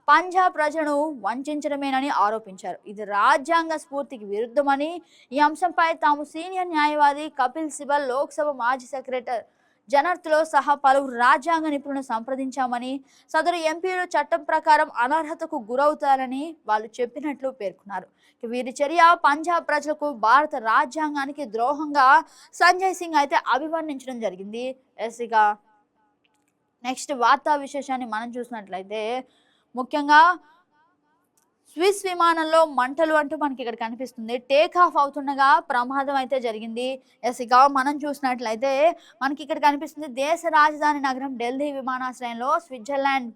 పంజాబ్ ప్రజలను వంచడమేనని ఆరోపించారు. ఇది రాజ్యాంగ స్ఫూర్తికి విరుద్ధమని, ఈ అంశంపై తాము సీనియర్ న్యాయవాది కపిల్ సిబల్, లోక్సభ మాజీ సెక్రటరీ జనార్ద్తో సహా పలువురు రాజ్యాంగ నిపుణులను సంప్రదించామని, సదరు ఎంపీలు చట్టం ప్రకారం అనర్హతకు గురవుతారని వాళ్ళు చెప్పినట్లు పేర్కొన్నారు. వీరి చర్య పంజాబ్ ప్రజలకు, భారత రాజ్యాంగానికి ద్రోహంగా సంజయ్ సింగ్ అయితే అభివర్ణించడం జరిగింది. ఇక నెక్స్ట్ వార్తా విశేషాన్ని మనం చూసినట్లయితే ముఖ్యంగా స్విస్ విమానంలో మంటలు అంటూ మనకి ఇక్కడ కనిపిస్తుంది. టేక్ ఆఫ్ అవుతుండగా ప్రమాదం అయితే జరిగింది. ఇక మనం చూసినట్లయితే మనకి ఇక్కడ కనిపిస్తుంది దేశ రాజధాని నగరం ఢిల్లీ విమానాశ్రయంలో స్విట్జర్లాండ్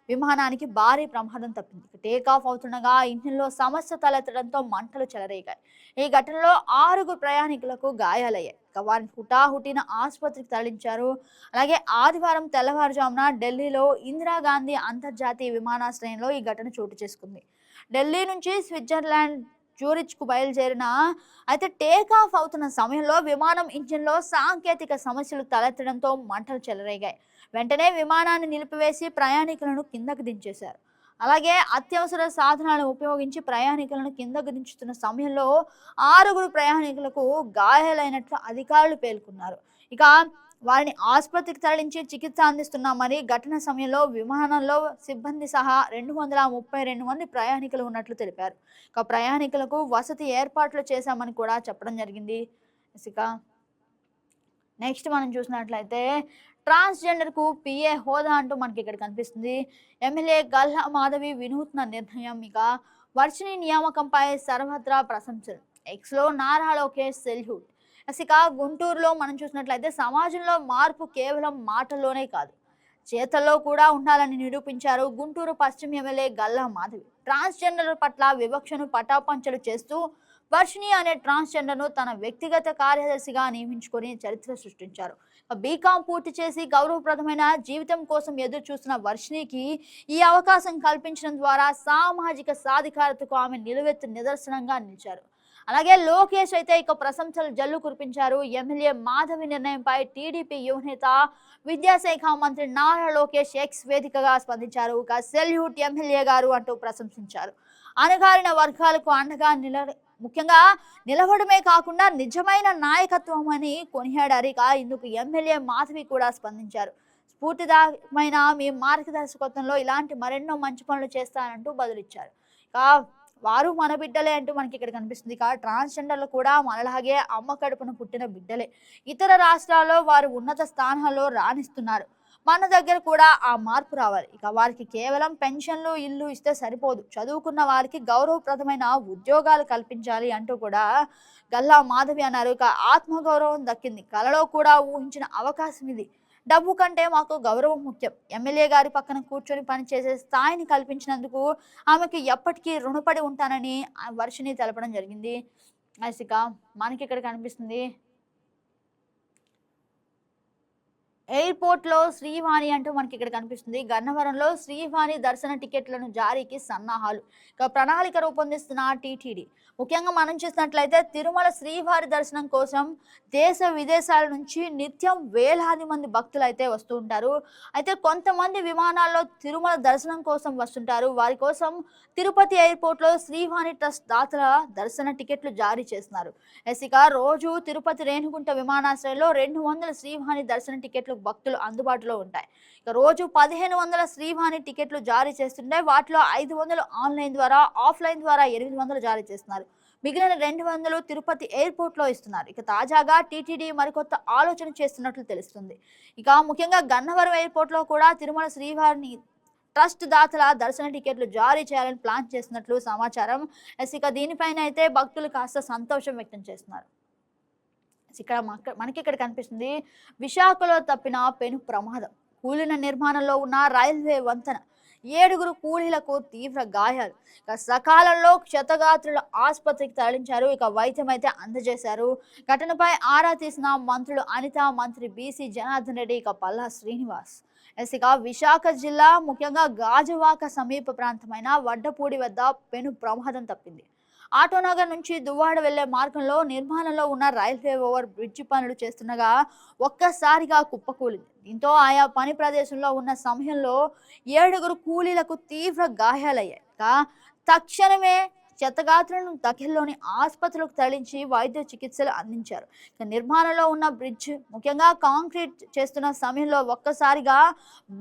విమానానికి భారీ ప్రమాదం తప్పింది. టేక్ ఆఫ్ అవుతుండగా ఇంజిన్లో సమస్య తలెత్తడంతో మంటలు చెలరేగాయి. ఈ ఘటనలో 6 ప్రయాణికులకు గాయాలయ్యాయి. వారిని హుటాహుటిన ఆసుపత్రికి తరలించారు. అలాగే ఆదివారం తెల్లవారుజామున ఢిల్లీలో ఇందిరాగాంధీ అంతర్జాతీయ విమానాశ్రయంలో ఈ ఘటన చోటు చేసుకుంది. ఢిల్లీ నుంచి స్విట్జర్లాండ్ జ్యూరిచ్కు బయలుదేరిన అయితే టేక్ ఆఫ్ అవుతున్న సమయంలో విమానం ఇంజిన్లో సాంకేతిక సమస్యలు తలెత్తడంతో మంటలు చెలరేగాయి. వెంటనే విమానాన్ని నిలిపివేసి ప్రయాణికులను కిందకు దించేశారు. అలాగే అత్యవసర సాధనాలను ఉపయోగించి ప్రయాణికులను కిందకు దించుతున్న సమయంలో 6 ప్రయాణికులకు గాయాలైనట్లు అధికారులు పేర్కొన్నారు. ఇక వారిని ఆసుపత్రికి తరలించి చికిత్స అందిస్తున్నామని, ఘటన సమయంలో విమానంలో సిబ్బంది సహా 232 మంది ప్రయాణికులు ఉన్నట్లు తెలిపారు. ఇక ప్రయాణికులకు వసతి ఏర్పాట్లు చేశామని కూడా చెప్పడం జరిగింది. ఇక నెక్స్ట్ మనం చూసినట్లయితే ట్రాన్స్జెండర్కు పిఏ హోదా అంటూ మనకి ఇక్కడ కనిపిస్తుంది. ఎమ్మెల్యే గల్లా మాధవి వినూత్న నిర్ణయం. ఇక వర్షిణి నియామకంపై సర్వత్రా ప్రశంసలు. ఎక్స్లో నారా లోకేష్ సెల్యూట్. ఇక గుంటూరులో మనం చూసినట్లయితే సమాజంలో మార్పు కేవలం మాటల్లోనే కాదు, చేతల్లో కూడా ఉండాలని నిరూపించారు గుంటూరు పశ్చిమ ఎమ్మెల్యే గల్లా మాధవి. ట్రాన్స్జెండర్ పట్ల వివక్షను పటాపంచలు చేస్తూ వర్షిణి అనే ట్రాన్స్జెండర్ను తన వ్యక్తిగత కార్యదర్శిగా నియమించుకొని చరిత్ర సృష్టించారు. బీకాం పూర్తి చేసి గౌరవప్రదమైన జీవితం కోసం ఎదురు చూస్తున్న వర్షిణికి ఈ అవకాశం కల్పించడం ద్వారా సామాజిక సాధికారతకు ఆమె నిలువెత్తు నిదర్శనంగా నిలిచారు. అలాగే లోకేష్ అయితే ఇక ప్రశంసలు జల్లు కురిపించారు. ఎమ్మెల్యే మాధవి నిర్ణయంపై టీడీపీ యువనేత విద్యాశాఖ మంత్రి నారా లోకేష్ ఎక్స్ వేదికగా స్పందించారు. ఇక సెల్యూట్ ఎమ్మెల్యే గారు అంటూ ప్రశంసించారు. అణగారిన వర్గాలకు అండగా ముఖ్యంగా నిలవడమే కాకుండా నిజమైన నాయకత్వం అని కొనియాడారు. ఇక ఇందుకు ఎమ్మెల్యే మాధవి కూడా స్పందించారు. స్ఫూర్తిదాయకమైన మీ మార్గదర్శకత్వంలో ఇలాంటి మరెన్నో మంచి పనులు చేస్తానంటూ బదులిచ్చారు. ఇక వారు మన బిడ్డలే అంటూ మనకి ఇక్కడ కనిపిస్తుంది. ఇక ట్రాన్స్జెండర్లు కూడా మనలాగే అమ్మ కడుపున పుట్టిన బిడ్డలే. ఇతర రాష్ట్రాల్లో వారు ఉన్నత స్థానాల్లో రాణిస్తున్నారు. మన దగ్గర కూడా ఆ మార్పు రావాలి. ఇక వారికి కేవలం పెన్షన్లు, ఇల్లు ఇస్తే సరిపోదు, చదువుకున్న వారికి గౌరవప్రదమైన ఉద్యోగాలు కల్పించాలి అంటూ కూడా గల్లా మాధవి అన్నారు. ఇక ఆత్మగౌరవం దక్కింది, కలలో కూడా ఊహించిన అవకాశం ఇది. డబ్బు కంటే మాకు గౌరవం ముఖ్యం. ఎమ్మెల్యే గారి పక్కన కూర్చొని పనిచేసే స్థాయిని కల్పించినందుకు ఆమెకు ఎప్పటికీ రుణపడి ఉంటానని వర్షిణి తెలపడం జరిగింది. ఇక మనకి ఇక్కడ కనిపిస్తుంది ఎయిర్పోర్ట్లో శ్రీవాణి అంటూ మనకి ఇక్కడ కనిపిస్తుంది. గన్నవరంలో శ్రీవాణి దర్శన టికెట్లను జారీకి సన్నాహాలు. ఇక ప్రణాళిక రూపొందిస్తున్న టీటీడీ. ముఖ్యంగా మనం చూసినట్లయితే తిరుమల శ్రీవారి దర్శనం కోసం దేశ విదేశాల నుంచి నిత్యం వేలాది మంది భక్తులు అయితే వస్తూ ఉంటారు. అయితే కొంతమంది విమానాల్లో తిరుమల దర్శనం కోసం వస్తుంటారు. వారి కోసం తిరుపతి ఎయిర్పోర్ట్లో శ్రీవాణి ట్రస్ట్ దాతల దర్శన టికెట్లు జారీ చేస్తున్నారు. ఇక రోజు తిరుపతి రేణుగుంట విమానాశ్రయంలో 200 శ్రీవాణి దర్శన టికెట్లు భక్తులు అందుబాటులో ఉంటాయి. ఇక రోజు 1500 శ్రీవాణి టికెట్లు జారీ చేస్తుంటే వాటిలో 500 ఆన్లైన్ ద్వారా, ఆఫ్లైన్ ద్వారా 800 జారీ చేస్తున్నారు. మిగిలిన 200 తిరుపతి ఎయిర్పోర్ట్లో ఇస్తున్నారు. ఇక తాజాగా టీటీడీ మరికొత్త ఆలోచన చేస్తున్నట్లు తెలుస్తుంది. ఇక ముఖ్యంగా గన్నవరం ఎయిర్పోర్ట్లో కూడా తిరుమల శ్రీవారిని ట్రస్ట్ దాతల దర్శన టికెట్లు జారీ చేయాలని ప్లాన్ చేస్తున్నట్లు సమాచారం. ఇక దీనిపైన అయితే భక్తులు కాస్త సంతోషం వ్యక్తం చేస్తున్నారు. ఇక్కడ మనకి ఇక్కడ కనిపిస్తుంది విశాఖలో తప్పిన పెను ప్రమాదం. కూలిన నిర్మాణంలో ఉన్న రైల్వే వంతెన. 7 కూలీలకు తీవ్ర గాయాలు. ఇక సకాలంలో క్షతగాత్రుల ఆసుపత్రికి తరలించారు. ఇక వైద్యం అయితే అందజేశారు. ఘటనపై ఆరా తీసిన మంత్రులు అనిత, మంత్రి బీసీ జనార్దన్ రెడ్డి, ఇక పల్లా శ్రీనివాస్. ఇక విశాఖ జిల్లా ముఖ్యంగా గాజువాక సమీప ప్రాంతమైన వడ్డపూడి వద్ద పెను ప్రమాదం తప్పింది. ఆటోనగర్ నుంచి దువ్వాడ వెళ్లే మార్గంలో నిర్మాణంలో ఉన్న రైల్వే ఓవర్ బ్రిడ్జి పనులు చేస్తుండగా ఒక్కసారిగా కుప్పకూలింది. దీంతో ఆయా పని ప్రదేశంలో ఉన్న సమయంలో 7 కూలీలకు తీవ్ర గాయాలయ్యాయి. తక్షణమే క్షతగాత్రులను దగ్గరలోని ఆసుపత్రులకు తరలించి వైద్య చికిత్సలు అందించారు. నిర్మాణంలో ఉన్న బ్రిడ్జ్ ముఖ్యంగా కాంక్రీట్ చేస్తున్న సమయంలో ఒక్కసారిగా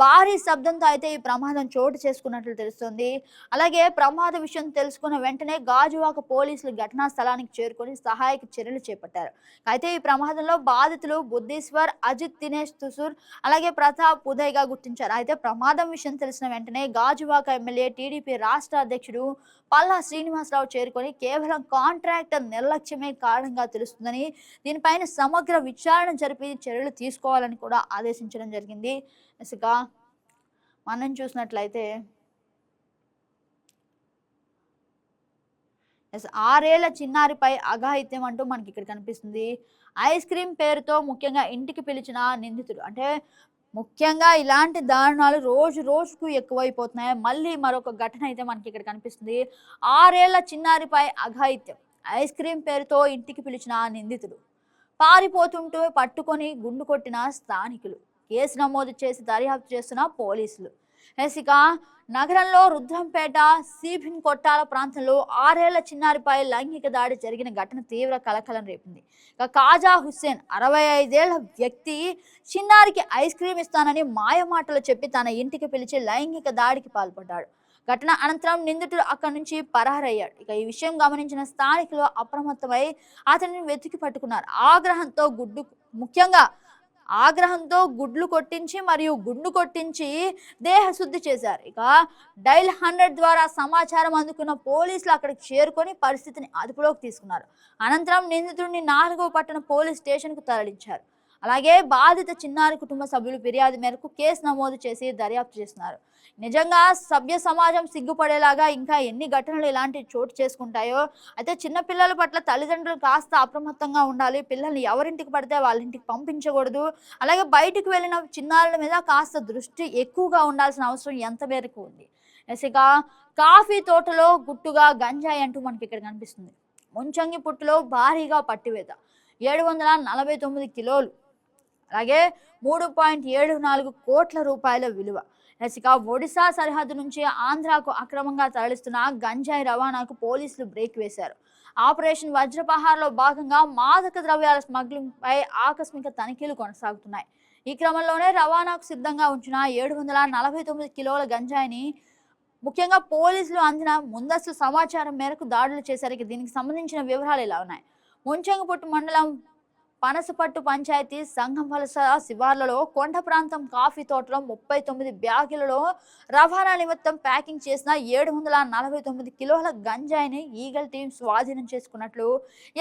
భారీ శబ్దంతో అయితే ఈ ప్రమాదం చోటు చేసుకున్నట్లు తెలుస్తుంది. అలాగే ప్రమాద విషయం తెలుసుకున్న వెంటనే గాజువాక పోలీసులు ఘటనా స్థలానికి చేరుకొని సహాయక చర్యలు చేపట్టారు. అయితే ఈ ప్రమాదంలో బాధితులు బుద్ధీశ్వర్, అజిత్, దినేష్ తుసూర్ అలాగే ప్రతాప్ ఉదయ్గా గుర్తించారు. అయితే ప్రమాదం విషయం తెలిసిన వెంటనే గాజువాక ఎమ్మెల్యే టీడీపీ రాష్ట్ర అధ్యక్షుడు పల్లా శ్రీనివాసరావు చేరుకొని కేవలం కాంట్రాక్టర్ నిర్లక్ష్యమే కారణంగా తెలుస్తుందని, దీనిపైన సమగ్ర విచారణ జరిపి చర్యలు తీసుకోవాలని కూడా ఆదేశించడం జరిగింది. ఇసుక మనం చూసినట్లయితే 6 ఏళ్ల చిన్నారిపై అఘాయిత్యం అంటూ మనకి ఇక్కడ కనిపిస్తుంది. ఐస్ క్రీమ్ పేరుతో ముఖ్యంగా ఇంటికి పిలిచిన నిందితుడు, అంటే ముఖ్యంగా ఇలాంటి దారుణాలు రోజు రోజుకు ఎక్కువైపోతున్నాయి. మళ్ళీ మరొక ఘటన అయితే మనకి ఇక్కడ కనిపిస్తుంది. 6 ఏళ్ల చిన్నారిపై అఘాయిత్యం, ఐస్ క్రీమ్ పేరుతో ఇంటికి పిలిచిన నిందితుడు, పారిపోతుంటూ పట్టుకొని గుండు కొట్టిన స్థానికులు, కేసు నమోదు చేసి దర్యాప్తు చేస్తున్న పోలీసులు. ఇక నగరంలో రుద్రంపేట సీభిన్ కొట్టాల ప్రాంతంలో 6 ఏళ్ల చిన్నారిపై లైంగిక దాడి జరిగిన ఘటన తీవ్ర కలకలం రేపింది. ఇక కాజా హుస్సేన్ 65 ఏళ్ల వ్యక్తి చిన్నారికి ఐస్ క్రీమ్ ఇస్తానని మాయమాటలు చెప్పి తన ఇంటికి పిలిచి లైంగిక దాడికి పాల్పడ్డాడు. ఘటన అనంతరం నిందితుడు అక్కడి నుంచి పరారయ్యాడు. ఇక ఈ విషయం గమనించిన స్థానికులు అప్రమత్తమై అతనిని వెతికి పట్టుకున్నారు. ఆగ్రహంతో గుడ్లు కొట్టించి మరియు గుండు కొట్టించి దేహశుద్ధి చేశారు. ఇక డైల్ 100 ద్వారా సమాచారం అందుకున్న పోలీసులు అక్కడికి చేరుకొని పరిస్థితిని అదుపులోకి తీసుకున్నారు. అనంతరం నిందితుడిని 4వ పట్టణ పోలీస్ స్టేషన్కు తరలించారు. అలాగే బాధిత చిన్నారి కుటుంబ సభ్యులు ఫిర్యాదు మేరకు కేసు నమోదు చేసి దర్యాప్తు చేస్తున్నారు. నిజంగా సభ్య సమాజం సిగ్గుపడేలాగా ఇంకా ఎన్ని ఘటనలు ఇలాంటి చోటు చేసుకుంటాయో. అయితే చిన్న పిల్లల పట్ల తల్లిదండ్రులు కాస్త అప్రమత్తంగా ఉండాలి. పిల్లల్ని ఎవరింటికి పడితే వాళ్ళ ఇంటికి పంపించకూడదు. అలాగే బయటికి వెళ్ళిన చిన్నారుల మీద కాస్త దృష్టి ఎక్కువగా ఉండాల్సిన అవసరం ఎంత మేరకు ఉంది. ఇక కాఫీ తోటలో గుట్టుగా గంజాయి అంటూ మనకి ఇక్కడ కనిపిస్తుంది. ముంచంగి పుట్టులో భారీగా పట్టివేత, 749 కిలోలు, అలాగే 3.74 కోట్ల రూపాయల విలువ. ఇక ఒడిశా సరిహద్దు నుంచి ఆంధ్రాకు అక్రమంగా తరలిస్తున్న గంజాయి రవాణాకు పోలీసులు బ్రేక్ వేశారు. ఆపరేషన్ వజ్రపహార్లో భాగంగా మాదక ద్రవ్యాల స్మగ్లింగ్ పై ఆకస్మిక తనిఖీలు కొనసాగుతున్నాయి. ఈ క్రమంలోనే రవాణాకు సిద్ధంగా ఉంచిన 749 కిలోల గంజాయిని ముఖ్యంగా పోలీసులు అందిన ముందస్తు సమాచారం మేరకు దాడులు చేశారు. దీనికి సంబంధించిన వివరాలు ఇలా ఉన్నాయి. ముంచంగిపుట్టు మండలం పనసపట్టు పంచాయతీ సంఘంవలస శివార్లలో కొండ ప్రాంతం కాఫీ తోటలో 39 బ్యాగులలో రవాణా నిమిత్తం ప్యాకింగ్ చేసిన 749 కిలోల గంజాయిని ఈగల్ టీం స్వాధీనం చేసుకున్నట్లు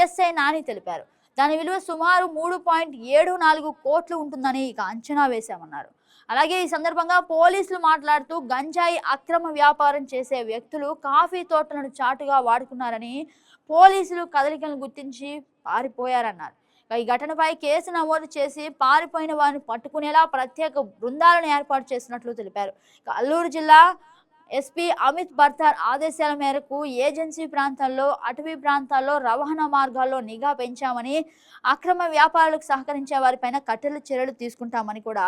ఎస్ఐ నాని తెలిపారు. దాని విలువ సుమారు 3.74 కోట్లు ఉంటుందని ఇక అంచనా వేశామన్నారు. అలాగే ఈ సందర్భంగా పోలీసులు మాట్లాడుతూ గంజాయి అక్రమ వ్యాపారం చేసే వ్యక్తులు కాఫీ తోటలను చాటుగా వాడుకున్నారని, పోలీసులు కదలికలను గుర్తించి పారిపోయారన్నారు. ఈ ఘటనపై కేసు నమోదు చేసి పారిపోయిన వారిని పట్టుకునేలా ప్రత్యేక బృందాలను ఏర్పాటు చేసినట్లు తెలిపారు. అల్లూరు జిల్లా ఎస్పీ అమిత్ బర్తార్ ఆదేశాల మేరకు ఏజెన్సీ ప్రాంతాల్లో, అటవీ ప్రాంతాల్లో రవాణా మార్గాల్లో నిఘా పెంచామని, అక్రమ వ్యాపారులకు సహకరించే వారిపైన కఠిన చర్యలు తీసుకుంటామని కూడా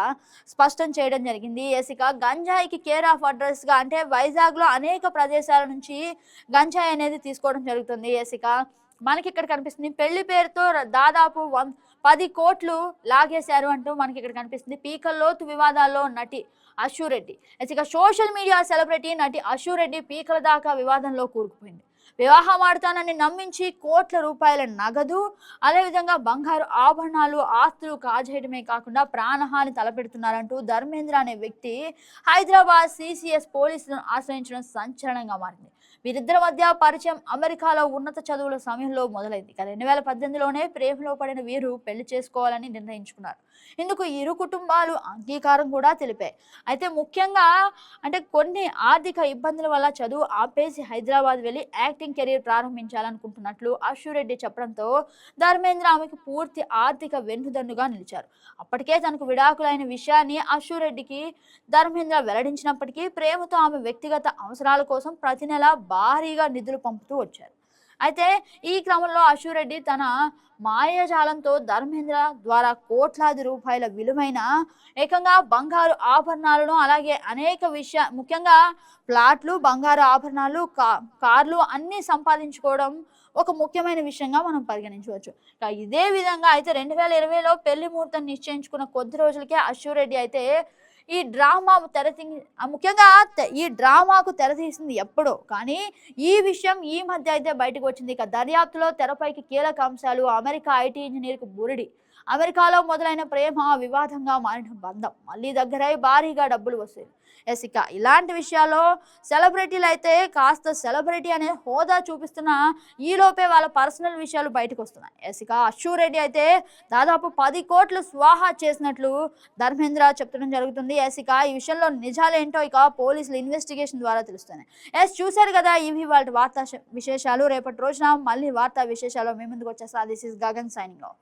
స్పష్టం చేయడం జరిగింది. ఇక గంజాయికి కేర్ ఆఫ్ అడ్రస్ గా, అంటే వైజాగ్ లో అనేక ప్రదేశాల నుంచి గంజాయి అనేది తీసుకోవడం జరుగుతుంది. ఇక మనకి ఇక్కడ కనిపిస్తుంది పెళ్లి పేరుతో దాదాపు 10 కోట్లు లాగేశారు అంటూ మనకి ఇక్కడ కనిపిస్తుంది. పీకల్లోతు వివాదాల్లో నటి అశురెడ్డి. ఇక సోషల్ మీడియా సెలబ్రిటీ నటి అశురెడ్డి పీకల దాకా వివాదంలో కూరుకుపోయింది. వివాహం ఆడుతానని నమ్మించి కోట్ల రూపాయల నగదు, అదేవిధంగా బంగారు ఆభరణాలు, ఆస్తులు కాజేయడమే కాకుండా ప్రాణహాని తలపెడుతున్నారంటూ ధర్మేంద్ర అనే వ్యక్తి హైదరాబాద్ సిసిఎస్ పోలీసులను ఆశ్రయించడం సంచలనంగా మారింది. వీరిద్దరి మధ్య పరిచయం అమెరికాలో ఉన్నత చదువుల సమయంలో మొదలైంది. 2018లోనే ప్రేమలో పడిన వీరు పెళ్లి చేసుకోవాలని నిర్ణయించుకున్నారు. ఇందుకు ఇరు కుటుంబాలు అంగీకారం కూడా తెలిపాయి. అయితే ముఖ్యంగా కొన్ని ఆర్థిక ఇబ్బందుల వల్ల చదువు ఆపేసి హైదరాబాద్ వెళ్లి యాక్టింగ్ కెరీర్ ప్రారంభించాలనుకుంటున్నట్లు అశురెడ్డి చెప్పడంతో ధర్మేంద్ర ఆమెకు పూర్తి ఆర్థిక వెన్నుదన్నుగా నిలిచారు. అప్పటికే తనకు విడాకులైన విషయాన్ని అశురెడ్డికి ధర్మేంద్ర వెల్లడించినప్పటికీ ప్రేమతో ఆమె వ్యక్తిగత అవసరాల కోసం ప్రతి నెల భారీగా నిధులు పంపుతూ వచ్చారు. అయితే ఈ క్రమంలో అశురెడ్డి తన మాయాజాలంతో ధర్మేంద్ర ద్వారా కోట్లాది రూపాయల విలువైన ఏకంగా బంగారు ఆభరణాలను అలాగే అనేక ముఖ్యంగా ప్లాట్లు, బంగారు ఆభరణాలు, కార్లు అన్నీ సంపాదించుకోవడం ఒక ముఖ్యమైన విషయంగా మనం పరిగణించవచ్చు. ఇదే విధంగా అయితే 2020లో పెళ్లి ముహూర్తం నిశ్చయించుకున్న కొద్ది రోజులకే అశురెడ్డి అయితే ఈ డ్రామా ముఖ్యంగా ఈ డ్రామాకు తెరతీసింది ఎప్పుడో, కానీ ఈ విషయం ఈ మధ్య అయితే బయటకు వచ్చింది. ఇక దర్యాప్తులో తెరపైకి కీలక అంశాలు: అమెరికా ఐటీ ఇంజనీర్కు బురిడి, అమెరికాలో మొదలైన ప్రేమ వివాదంగా మారిన బంధం, మళ్ళీ దగ్గరై భారీగా డబ్బులు వస్తాయి. ఇక ఇలాంటి విషయాల్లో సెలబ్రిటీలు అయితే కాస్త సెలబ్రిటీ అనే హోదా చూపిస్తున్న ఈలోపే వాళ్ళ పర్సనల్ విషయాలు బయటకు వస్తున్నాయి. ఇక అశురెడ్డి అయితే దాదాపు 10 కోట్లు స్వాహా చేసినట్లు ధర్మేంద్ర చెప్పడం జరుగుతుంది. ఇక ఈ విషయంలో నిజాలేంటో ఇక పోలీసులు ఇన్వెస్టిగేషన్ ద్వారా తెలుస్తున్నాయి. చూశారు కదా, ఇవి వాళ్ళ వార్తా విశేషాలు. రేపటి రోజున మళ్ళీ వార్తా విశేషాలు మీ ముందుకు వచ్చేస్తా. This is Gagan signing off.